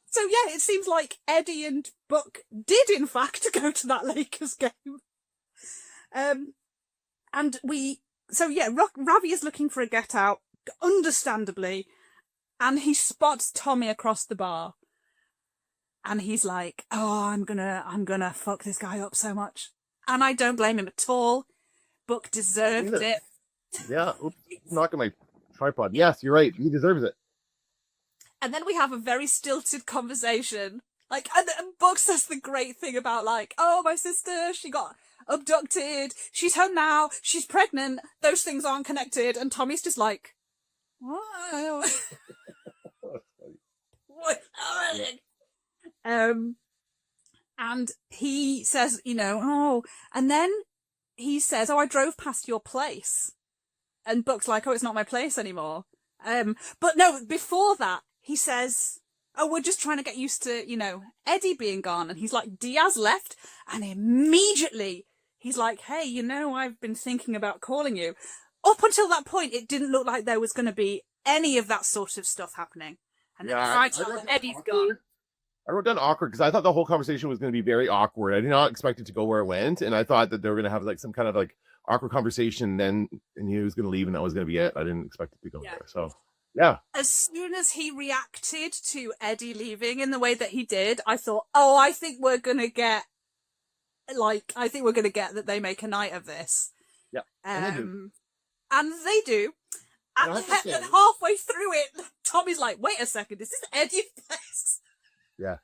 So yeah, it seems like Eddie and Buck did in fact go to that Lakers game. Ravi is looking for a get out, understandably, and he spots Tommy across the bar. And he's like, oh, I'm gonna fuck this guy up so much. And I don't blame him at all. Buck deserved it. Yeah, oops, knocking my tripod. Yes, you're right. He deserves it. And then we have a very stilted conversation. Like, and Buck says the great thing about like, oh, my sister, she got abducted. She's home now. She's pregnant. Those things aren't connected. And Tommy's just like, what? What's happening? And he says, you know, oh, and then he says, oh, I drove past your place. And Buck's like, oh, it's not my place anymore. But no, before that, he says, oh, we're just trying to get used to, you know, Eddie being gone. And he's like, Diaz left. And immediately he's like, hey, you know, I've been thinking about calling you. Up until that point, it didn't look like there was going to be any of that sort of stuff happening. And then Eddie's gone. I wrote down awkward because I thought the whole conversation was going to be very awkward. I did not expect it to go where it went. And I thought that they were going to have like some kind of like awkward conversation and he was going to leave and that was going to be it. I didn't expect it to go there. So, yeah. As soon as he reacted to Eddie leaving in the way that he did, I thought, oh, I think we're going to get that they make a night of this. Yeah. And they do. And halfway through it, Tommy's like, wait a second, is this Eddie's place? Yeah.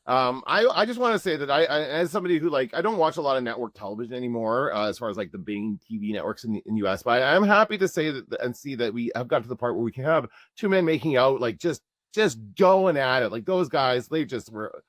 I just want to say that I as somebody who like I don't watch a lot of network television anymore as far as like the big TV networks in US, but I'm happy to say that and see that we have got to the part where we can have two men making out like just going at it. Like those guys, they just were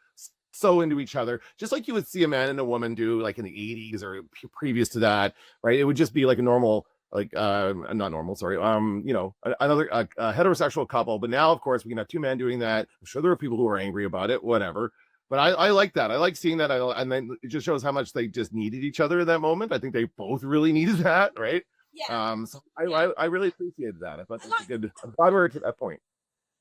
so into each other, just like you would see a man and a woman do like in the 80s or previous to that, right? It would just be like a normal not normal, sorry, you know, another heterosexual couple. But now, of course, we can have two men doing that. I'm sure there are people who are angry about it, whatever. But I like that. I like seeing that. And then it just shows how much they just needed each other in that moment. I think they both really needed that, right? Yeah. So I really appreciated that. I thought that was a good. I'm glad we're to that point.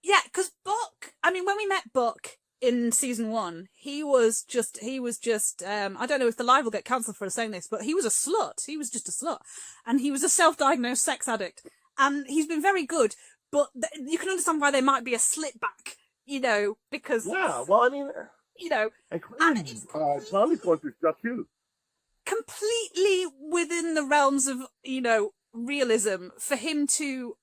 Yeah, because Buck. I mean, when we met Buck in season 1, he was just. I don't know if the live will get cancelled for saying this, but he was a slut. He was just a slut, and he was a self-diagnosed sex addict. And he's been very good, but you can understand why there might be a slip back. You know, because well, I mean. You know, and Tommy's going through stuff too. Completely within the realms of, you know, realism for him to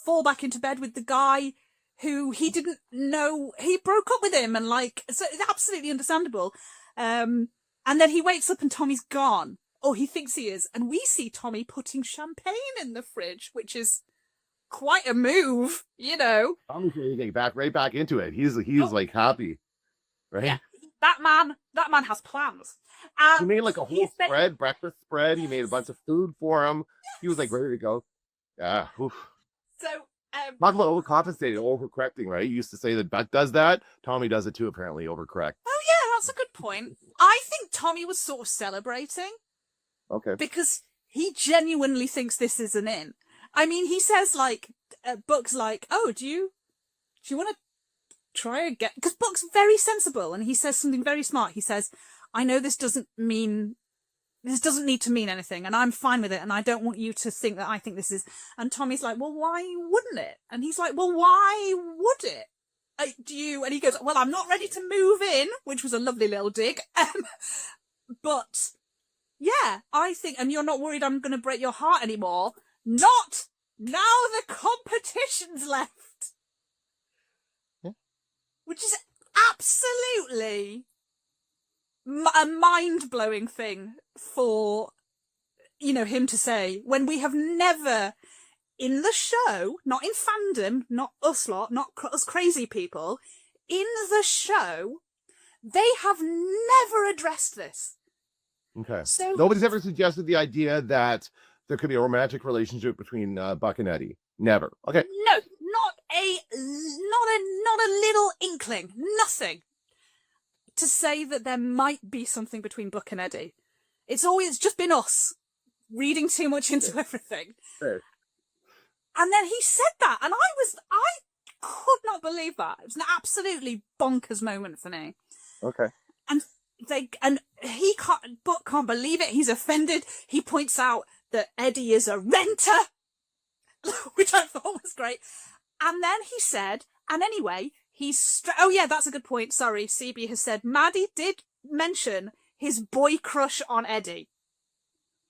fall back into bed with the guy who he didn't know, he broke up with him, and like, so it's absolutely understandable. And then he wakes up and Tommy's gone. Or he thinks he is. And we see Tommy putting champagne in the fridge, which is quite a move, you know. Tommy's getting right back into it. He's like happy, right? Yeah. That man has plans. He made like a whole spread, breakfast spread. He made a bunch of food for him. He was like ready to go. Yeah. Oof. So talk about overcompensating, overcorrecting, right? You used to say that Buck does that. Tommy does it too, apparently, overcorrect. Oh yeah, that's a good point. I think Tommy was sort of celebrating. Okay. Because he genuinely thinks this is an in. I mean, he says like, Buck's like, oh, do you want to try again? Because Buck's very sensible, and he says something very smart. He says, I know this doesn't need to mean anything, and I'm fine with it, and I don't want you to think that I think this is. And Tommy's like, well, why wouldn't it? And he's like, well, why would it? Do you? And he goes, well, I'm not ready to move in, which was a lovely little dig. But yeah, I think, and you're not worried I'm going to break your heart anymore. Not now the competition's left. Yeah. Which is absolutely a mind-blowing thing for, you know, him to say, when we have never, in the show, not in fandom, not us lot, not us crazy people, in the show, they have never addressed this. Okay. So nobody's ever suggested the idea that there could be a romantic relationship between Buck and Eddie. Never. Okay. No, not a little inkling, nothing to say that there might be something between Buck and Eddie. It's always just been us reading too much into everything. Fair. And then he said that, and I could not believe that. It was an absolutely bonkers moment for me. Okay. And Buck can't believe it. He's offended. He points out that Eddie is a renter, which I thought was great. And then he said, and anyway, oh yeah, that's a good point. Sorry, CB has said, Maddie did mention his boy crush on Eddie.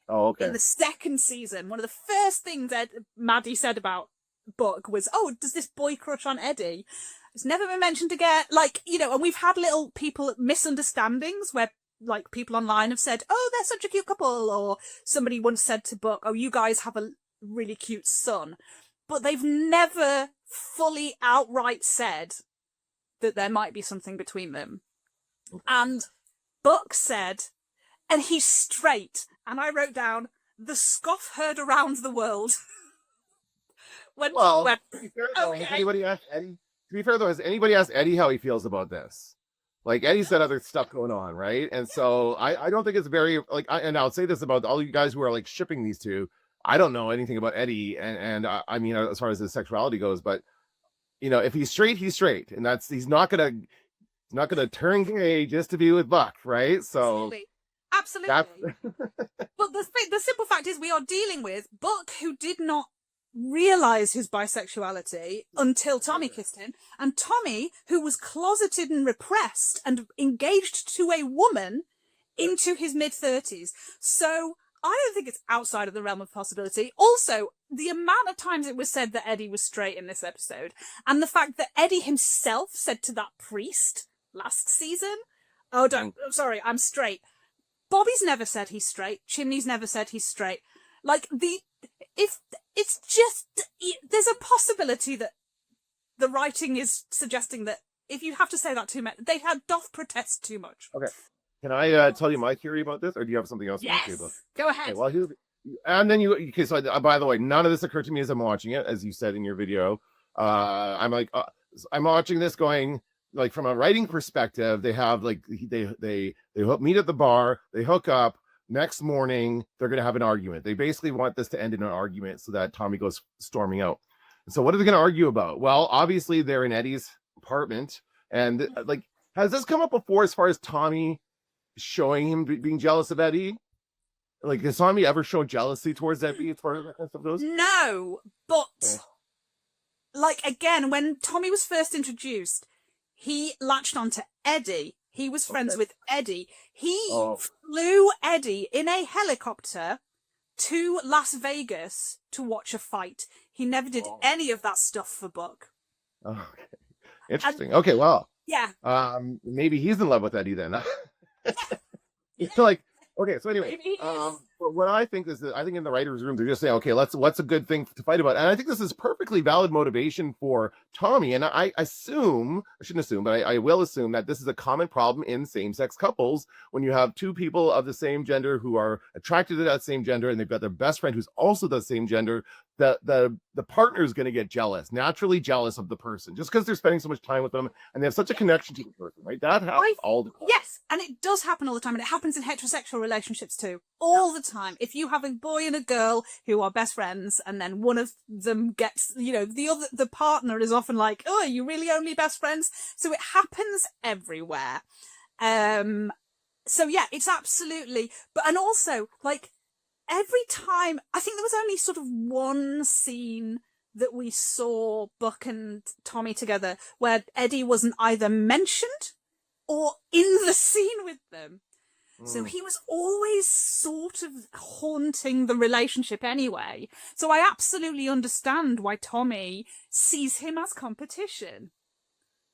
Oh, okay. In the second season, one of the first things Maddie said about Buck was, oh, does this boy crush on Eddie? It's never been mentioned again. Like, you know, and we've had little misunderstandings where, like, people online have said, oh, they're such a cute couple, or somebody once said to Buck, oh, you guys have a really cute son. But they've never fully outright said that there might be something between them. And Buck said, and he's straight, and I wrote down, the scoff heard around the world. To be fair, though, has anybody asked Eddie? To be fair, though, has anybody asked Eddie how he feels about this? Like, Eddie's got other stuff going on, right? And so I don't think it's very, like, and I'll say this about all you guys who are, like, shipping these two. I don't know anything about Eddie, and I mean, as far as his sexuality goes, but, you know, if he's straight, he's straight. And he's not gonna turn gay just to be with Buck, right? So Absolutely. But the simple fact is we are dealing with Buck, who did not realize his bisexuality until Tommy kissed him, and Tommy, who was closeted and repressed and engaged to a woman into his mid-30s. So I don't think it's outside of the realm of possibility. Also, the amount of times it was said that Eddie was straight in this episode, and the fact that Eddie himself said to that priest last season, oh, sorry, I'm straight. Bobby's never said he's straight. Chimney's never said he's straight. Like, if it's just, there's a possibility that the writing is suggesting that if you have to say that too much, they doth protest too much. Okay. Can I tell you my theory about this, or do you have something else to say about? Go ahead. Okay, well, and then okay, so by the way, none of this occurred to me as I'm watching it, as you said in your video. I'm like, I'm watching this going, like, from a writing perspective, they have, like, they meet at the bar, they hook up. Next morning, they're going to have an argument. They basically want this to end in an argument so that Tommy goes storming out. And so what are they going to argue about? Well, obviously, they're in Eddie's apartment. And, like, has this come up before as far as Tommy showing him being jealous of Eddie? Like, has Tommy ever shown jealousy towards Eddie as far as that kind of stuff goes? No, but, like, again, when Tommy was first introduced, he latched onto Eddie. He was friends with Eddie. He flew Eddie in a helicopter to Las Vegas to watch a fight. He never did any of that stuff for Buck. Oh, okay. And Interesting. Okay, well, yeah, maybe he's in love with Eddie then. yeah, So like, okay, so anyway, maybe he is. but what I think is that I think in the writers' room they're just saying, okay, what's a good thing to fight about, and I think this is perfectly valid motivation for Tommy, and I assume, I shouldn't assume, but I will assume that this is a common problem in same-sex couples when you have two people of the same gender who are attracted to that same gender, and they've got their best friend who's also the same gender. The partner is going to get jealous, naturally jealous of the person, just because they're spending so much time with them and they have such a connection to the person, right? That happens all the time. Yes, and it does happen all the time, and it happens in heterosexual relationships too, all the time. If you have a boy and a girl who are best friends, and then one of them gets, the partner is often like, "Oh, are you really only best friends?" So it happens everywhere. So yeah, it's absolutely, and also like every time, I think there was only sort of one scene that we saw Buck and Tommy together where Eddie wasn't either mentioned or in the scene with them. So he was always sort of haunting the relationship anyway. So I absolutely understand why Tommy sees him as competition.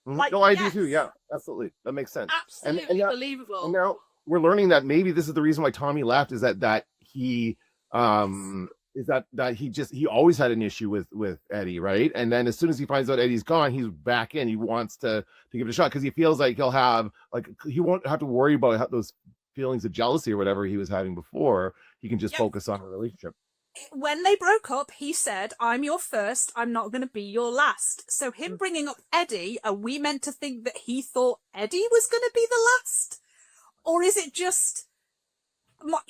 Like, no, I do too. Yeah, absolutely. That makes sense. Absolutely believable. And now we're learning that maybe this is the reason why Tommy left, is that he is that he always had an issue with Eddie, right? And then as soon as he finds out Eddie's gone, he's back in. He wants to give it a shot because he feels like he won't have to worry about those feelings of jealousy or whatever he was having before. He can just focus on a relationship. When they broke up, he said, "I'm your first, I'm not going to be your last." So him bringing up Eddie, are we meant to think that he thought Eddie was going to be the last? Or is it just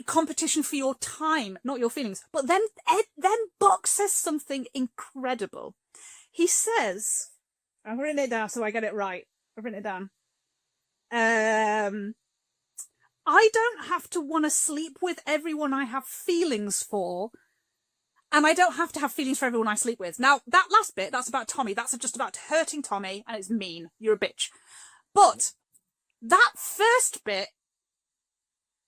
competition for your time, not your feelings? But then Buck says something incredible. He says, I've written it down so I get it right. I've written it down. I don't have to want to sleep with everyone I have feelings for, and I don't have to have feelings for everyone I sleep with. Now, that last bit, that's about Tommy. That's just about hurting Tommy, and it's mean. You're a bitch. But that first bit,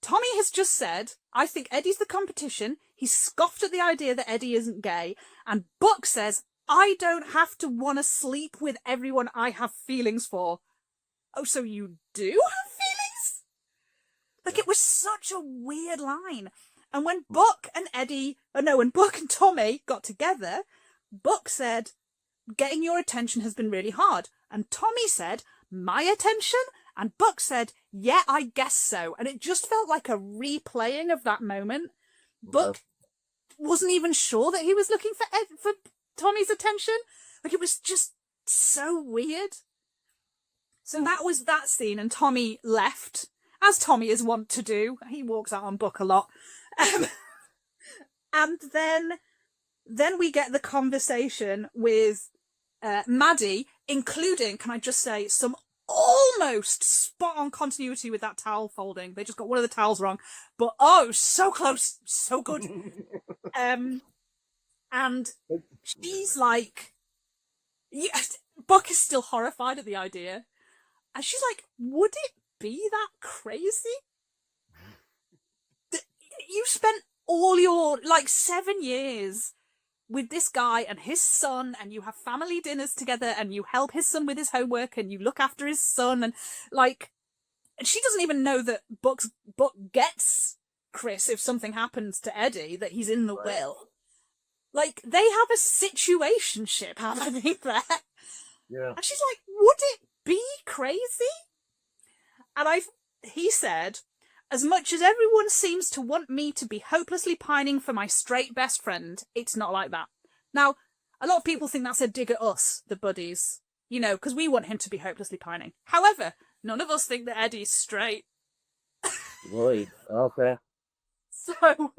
Tommy has just said, I think Eddie's the competition. He scoffed at the idea that Eddie isn't gay. And Buck says, I don't have to want to sleep with everyone I have feelings for. Oh, so you do have feelings? Like, it was such a weird line. And when Buck and Tommy got together, Buck said, getting your attention has been really hard. And Tommy said, my attention? And Buck said, yeah, I guess so. And it just felt like a replaying of that moment. Buck wasn't even sure that he was looking for Tommy's attention. Like, it was just so weird. So that was that scene, and Tommy left, as Tommy is wont to do. He walks out on Buck a lot. And then we get the conversation with Maddie, including, can I just say, some almost spot on continuity with that towel folding. They just got one of the towels wrong, but so close, so good. And she's like, Buck is still horrified at the idea, and she's like, would it be that crazy? You spent all your 7 years with this guy and his son, and you have family dinners together, and you help his son with his homework, and you look after his son, and she doesn't even know that Buck gets Chris if something happens to Eddie, that he's in the will. They have a situationship happening there. Yeah. And she's like, would it be crazy? And he said, as much as everyone seems to want me to be hopelessly pining for my straight best friend, it's not like that. Now, a lot of people think that's a dig at us, the buddies, because we want him to be hopelessly pining. However, none of us think that Eddie's straight. Right. Okay. So,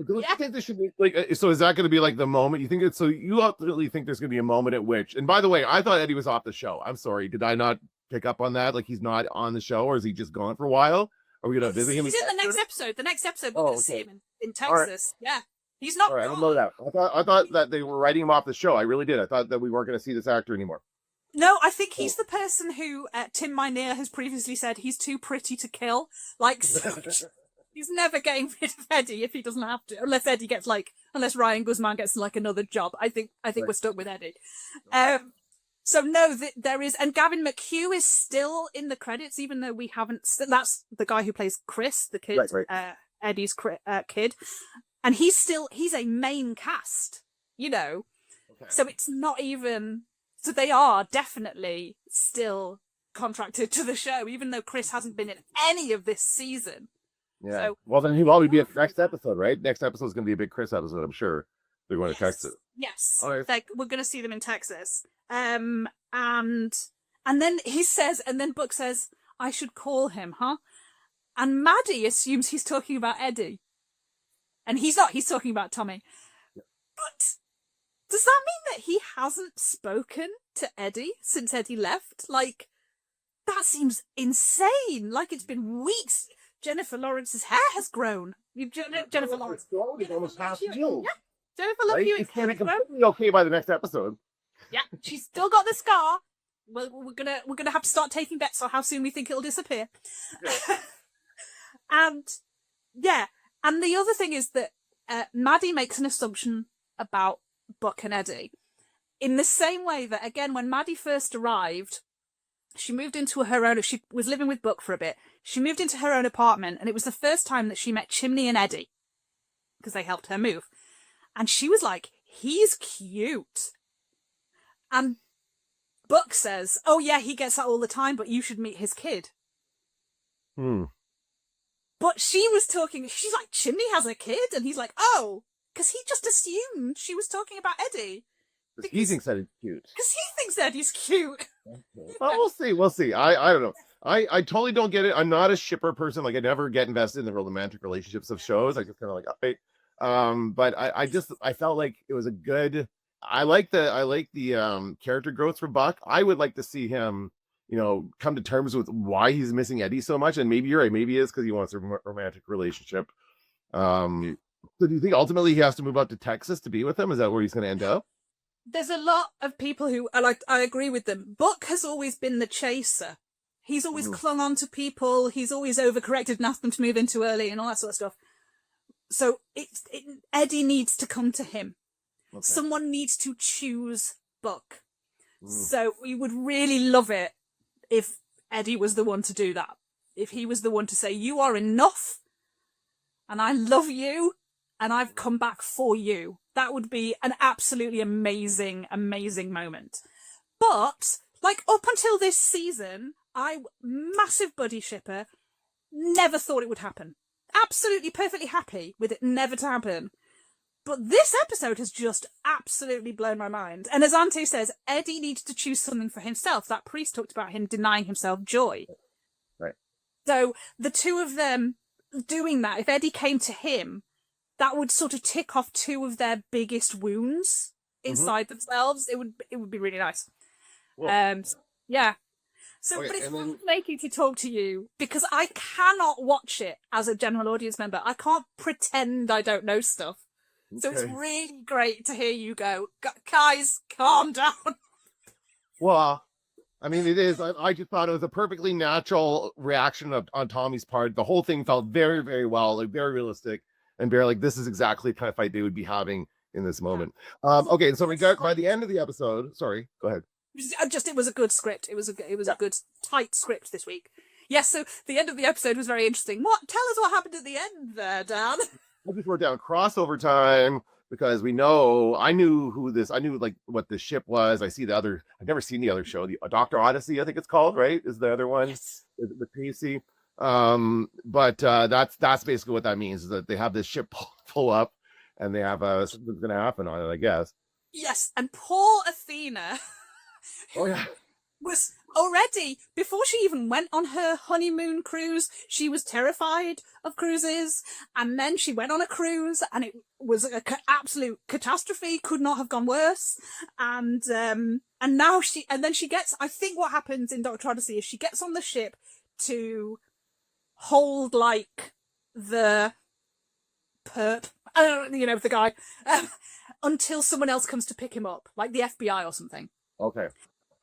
you think this should be so is that going to be the moment you think it's, so you ultimately think there's going to be a moment at which, and by the way, I thought Eddie was off the show. I'm sorry. Did I not pick up on that? He's not on the show, or is he just gone for a while? Are we going to visit him? He's in the next episode. The next episode, we're going to see him in Texas. Right. Yeah. He's not. All right, I don't know that. I thought that they were writing him off the show. I really did. I thought that we weren't going to see this actor anymore. No, I think he's the person who Tim Minear has previously said he's too pretty to kill. He's never getting rid of Eddie if he doesn't have to, unless Eddie gets unless Ryan Guzman gets another job. I think right. We're stuck with Eddie. So no, there is, and Gavin McHugh is still in the credits, even though we haven't. That's the guy who plays Chris, the kid, Right. Eddie's kid, and he's a main cast, you know. Okay. So it's not even. So they are definitely still contracted to the show, even though Chris hasn't been in any of this season. Yeah. So, well, then he'll probably be at next episode, right? Next episode is going to be a big Chris episode, I'm sure. They're going to Texas. Yes. Right. We're going to see them in Texas. And then he says, and then Book says, I should call him, huh? And Maddie assumes he's talking about Eddie. And he's not, he's talking about Tommy. Yeah. But does that mean that he hasn't spoken to Eddie since Eddie left? Like, that seems insane. Like, it's been weeks. Jennifer Lawrence's hair has grown. Jennifer Lawrence. It's almost half healed. Yeah. Jennifer Love Hewitt. It's going to be completely okay by the next episode. Yeah, she's still got the scar. Well, we're gonna have to start taking bets on how soon we think it'll disappear. Yeah. And the other thing is that Maddie makes an assumption about Buck and Eddie, in the same way that, again, when Maddie first arrived, she moved into her own. She was living with Buck for a bit. She moved into her own apartment, and it was the first time that she met Chimney and Eddie because they helped her move. And she was like, he's cute. And Buck says, oh yeah, he gets that all the time, but you should meet his kid. But she was talking, she's like, Chimney has a kid? And he's like, oh, because he just assumed she was talking about Eddie. Because he thinks that he's cute. Because he thinks Eddie's cute. Well, we'll see. I don't know. I totally don't get it. I'm not a shipper person. Like, I never get invested in the romantic relationships of shows. I just kind of like, okay. But I felt like it was a good. I like the character growth for Buck. I would like to see him, come to terms with why he's missing Eddie so much. And maybe you're right. Maybe it's because he wants a romantic relationship. So do you think ultimately he has to move out to Texas to be with him? Is that where he's going to end up? There's a lot of people who are like, I agree with them. Buck has always been the chaser. He's always clung on to people. He's always overcorrected and asked them to move in too early and all that sort of stuff. So Eddie needs to come to him. Okay. Someone needs to choose Buck. So we would really love it if Eddie was the one to do that. If he was the one to say, you are enough and I love you and I've come back for you. That would be an absolutely amazing, amazing moment. But, like, up until this season, massive buddy shipper, never thought it would happen. Absolutely perfectly happy with it never to happen. But this episode has just absolutely blown my mind. And as Ante says, Eddie needs to choose something for himself. That priest talked about him denying himself joy. Right. So the two of them doing that, if Eddie came to him, that would sort of tick off two of their biggest wounds inside themselves. It would be really nice. Cool. Yeah. So, okay, but it's making to talk to you because I cannot watch it as a general audience member. I can't pretend I don't know stuff. Okay. So it's really great to hear you go, guys, calm down. Well, I mean, it is. I just thought it was a perfectly natural reaction on Tommy's part. The whole thing felt very, very well, like very realistic. And very like, this is exactly the kind of fight they would be having in this moment. Okay, so by the end of the episode, sorry, go ahead. It was a good script. It was a good tight script this week. Yes, so the end of the episode was very interesting. Tell us what happened at the end there, Dan. I just wrote down crossover time because I knew like what the ship was. I've never seen the other show, the Dr. Odyssey, I think it's called, right? Is the other one? Yes. With Casey. But that's basically what that means, is that they have this ship pull up and they have something's gonna happen on it, I guess. Yes, and poor Athena was already, before she even went on her honeymoon cruise, she was terrified of cruises, and then she went on a cruise and it was an absolute catastrophe, could not have gone worse, and now she gets, I think what happens in Dr. Odyssey is she gets on the ship to hold like the perp, the guy, until someone else comes to pick him up, like the FBI or something. Okay.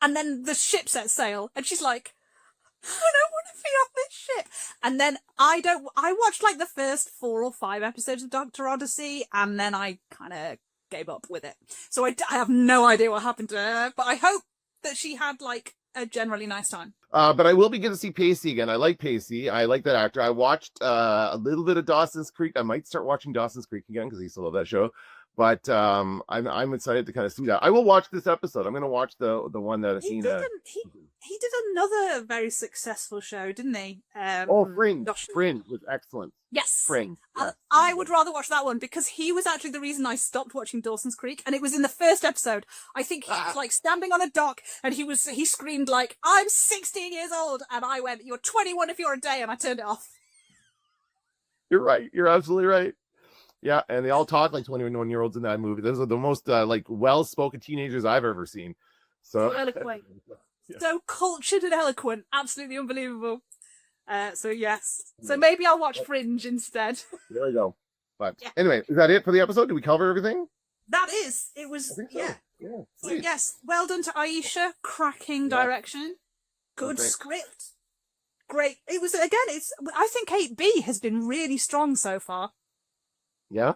And then the ship sets sail, and she's like, I don't want to be on this ship. And then I watched like the first 4 or 5 episodes of Dr. Odyssey, and then I kind of gave up with it. So I have no idea what happened to her, but I hope that she had like a generally nice time. But I will be getting to see Pacey again. I like Pacey. I like that actor. I watched a little bit of Dawson's Creek. I might start watching Dawson's Creek again because I used to love that show. But I'm excited to kind of see that. I will watch this episode. I'm going to watch the one that Athena. He did another very successful show, didn't he? Fringe. Fringe was excellent. Yes. Fringe. Yes. I would rather watch that one because he was actually the reason I stopped watching Dawson's Creek, and it was in the first episode. I think he was like standing on a dock, and he screamed like, "I'm 16 years old," and I went, "You're 21 if you're a day," and I turned it off. You're right. You're absolutely right. Yeah, and they all talk like 21-year-olds in that movie. Those are the most like well-spoken teenagers I've ever seen. So eloquent, so cultured and eloquent, absolutely unbelievable. So yes, so maybe I'll watch Fringe instead. There we go. But anyway, is that it for the episode? Did we cover everything? That is. It was. So. Yeah. So yes. Well done to Aisha. Cracking direction. Good script. Great. It was again. I think 8B has been really strong so far. Yeah.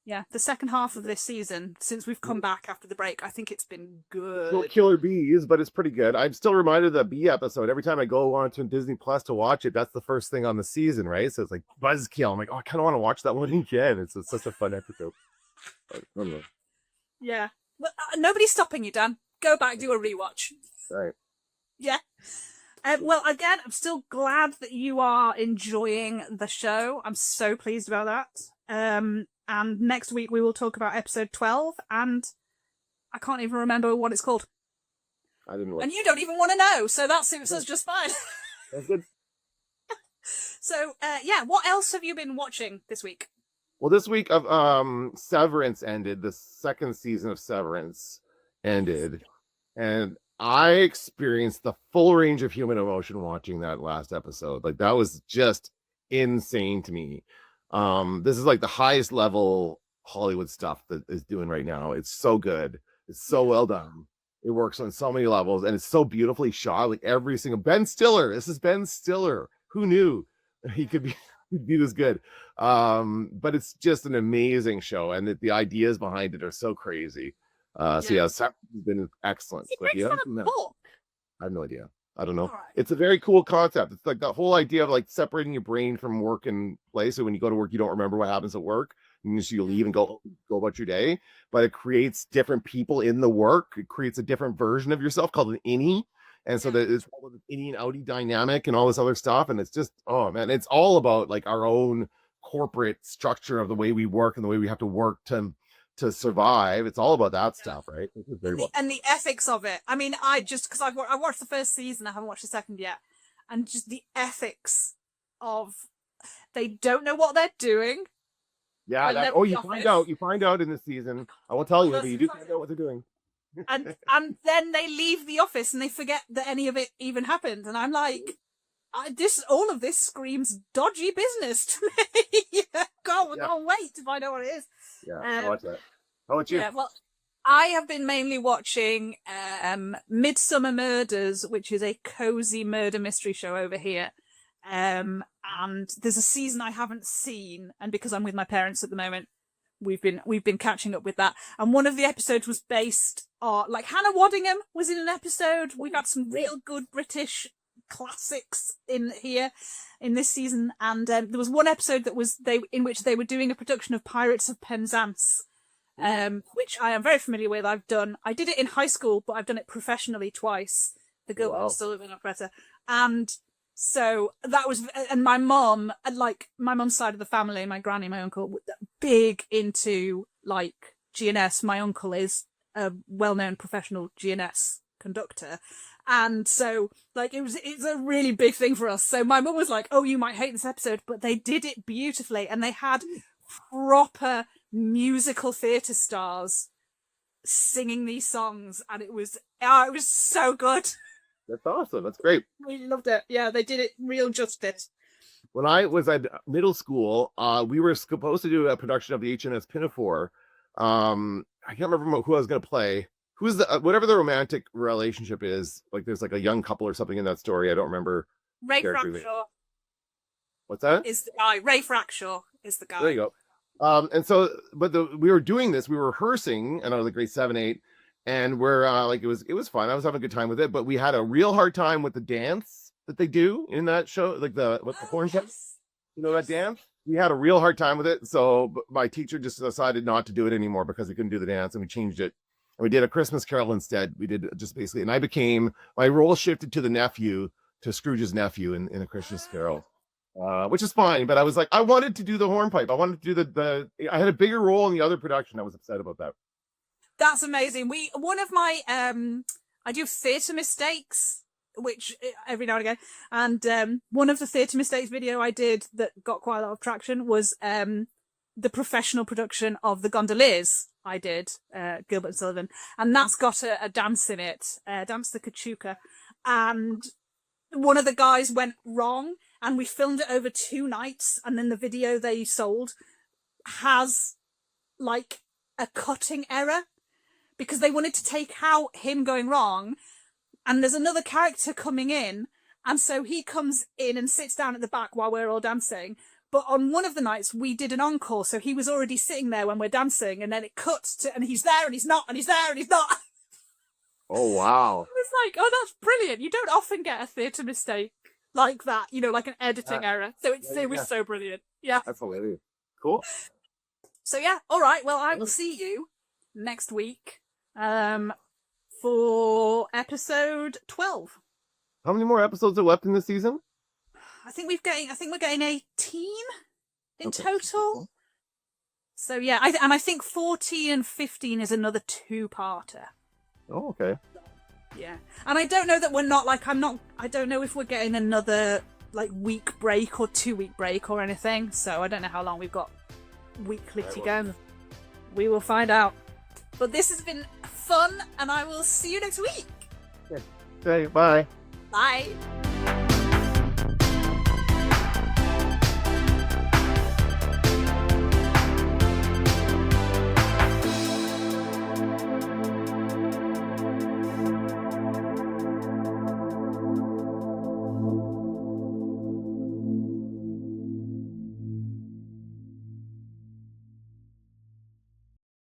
Yeah, the second half of this season, since we've come back after the break, I think it's been good. No killer bees, but it's pretty good. I'm still reminded of the bee episode. Every time I go on to Disney Plus to watch it, that's the first thing on the season, right? So it's like Buzzkill. I'm like, oh, I kind of want to watch that one again. It's such a fun episode. Yeah. Well, nobody's stopping you, Dan. Go back, do a rewatch. Right. Yeah. Well, again, I'm still glad that you are enjoying the show. I'm so pleased about that. And next week we will talk about episode 12, and I can't even remember what it's called. I didn't watch. And you don't even want to know, so that suits us just fine. That's good. So, what else have you been watching this week? Well, this week of Severance ended. The second season of Severance ended, and I experienced the full range of human emotion watching that last episode. Like, that was just insane to me. This is like the highest level Hollywood stuff that is doing right now. It's so good. It's so well done. It works on so many levels, and it's so beautifully shot. Like every single Ben Stiller. This is Ben Stiller. Who knew he could be this good? But it's just an amazing show, and the ideas behind it are so crazy. So yeah, it's been excellent. But yeah, I have no idea. I don't know. Right. It's a very cool concept. It's like the whole idea of like separating your brain from work and play. So when you go to work, you don't remember what happens at work. You leave and go about your day. But it creates different people in the work. It creates a different version of yourself called an innie. And so that it's all the innie and outie dynamic and all this other stuff. And it's just, oh man, it's all about like our own corporate structure of the way we work and the way we have to work to survive. It's all about that stuff, right? And the ethics of it. I mean, because I watched the first season, I haven't watched the second yet, and just the ethics of they don't know what they're doing. Yeah. You find out in this season. I won't tell you, but you do find out what they're doing. and then they leave the office and they forget that any of it even happened. And I'm like, all of this screams dodgy business to me. Can't wait to find out what it is. Yeah, I watch that. How about you? Yeah, well, I have been mainly watching Midsummer Murders, which is a cozy murder mystery show over here. And there's a season I haven't seen, and because I'm with my parents at the moment, we've been catching up with that. And one of the episodes was based on, like, Hannah Waddingham was in an episode. We've had some real good British classics in here in this season, and there was one episode in which they were doing a production of Pirates of Penzance, which I am very familiar with. I did it in high school, but I've done it professionally twice. The Girl was still living operetta, and so that was. And my mum, like my mum's side of the family, my granny, my uncle, big into like GNS. My uncle is a well-known professional GNS conductor. And so, like, it's a really big thing for us. So my mum was like, oh, you might hate this episode, but they did it beautifully. And they had proper musical theatre stars singing these songs. And it was so good. That's awesome. That's great. We loved it. Yeah, they did it real justice. When I was at middle school, we were supposed to do a production of the HNS Pinafore. I can't remember who I was going to play. Who's whatever the romantic relationship is, like there's like a young couple or something in that story. I don't remember. Ray Frackshaw. What's that? Is the guy. Ray Frackshaw is the guy. There you go. And so, but we were doing this, we were rehearsing, and I was like grade 7, 8, and we're like, it was fun. I was having a good time with it, but we had a real hard time with the dance that they do in that show, like the horn set. Yes. You know that dance? We had a real hard time with it, so my teacher just decided not to do it anymore because he couldn't do the dance, and we changed it. And we did a Christmas Carol instead. We did just basically, and I became, my role shifted to the nephew, to Scrooge's nephew in a Christmas Carol, which is fine. But I was like, I wanted to do the hornpipe. I wanted to do I had a bigger role in the other production. I was upset about that. That's amazing. One of my I do theatre mistakes, which every now and again, and one of the theatre mistakes video I did that got quite a lot of traction was the professional production of the Gondoliers. I did Gilbert and Sullivan, and that's got a dance in it, Dance the Kachuka, and one of the guys went wrong, and we filmed it over 2 nights, and then the video they sold has like a cutting error because they wanted to take out him going wrong, and there's another character coming in, and so he comes in and sits down at the back while we're all dancing. But on one of the nights we did an encore, so he was already sitting there when we're dancing, and then it cuts to, and he's there and he's not, and he's there and he's not. Oh, wow. It was like, oh, that's brilliant. You don't often get a theatre mistake like that, you know, like an editing error. So it was so brilliant. Yeah. That's hilarious. Cool. So yeah, all right. Well, I will see you next week for episode 12. How many more episodes are left in the season? I think we're getting 18 in total. So yeah, I think 14 and 15 is another 2-parter. Oh, okay. Yeah. And I don't know that we're not like, I don't know if we're getting another like week break or 2-week break or anything. So I don't know how long we've got weekly to go. We will find out. But this has been fun, and I will see you next week. Okay, bye. Bye.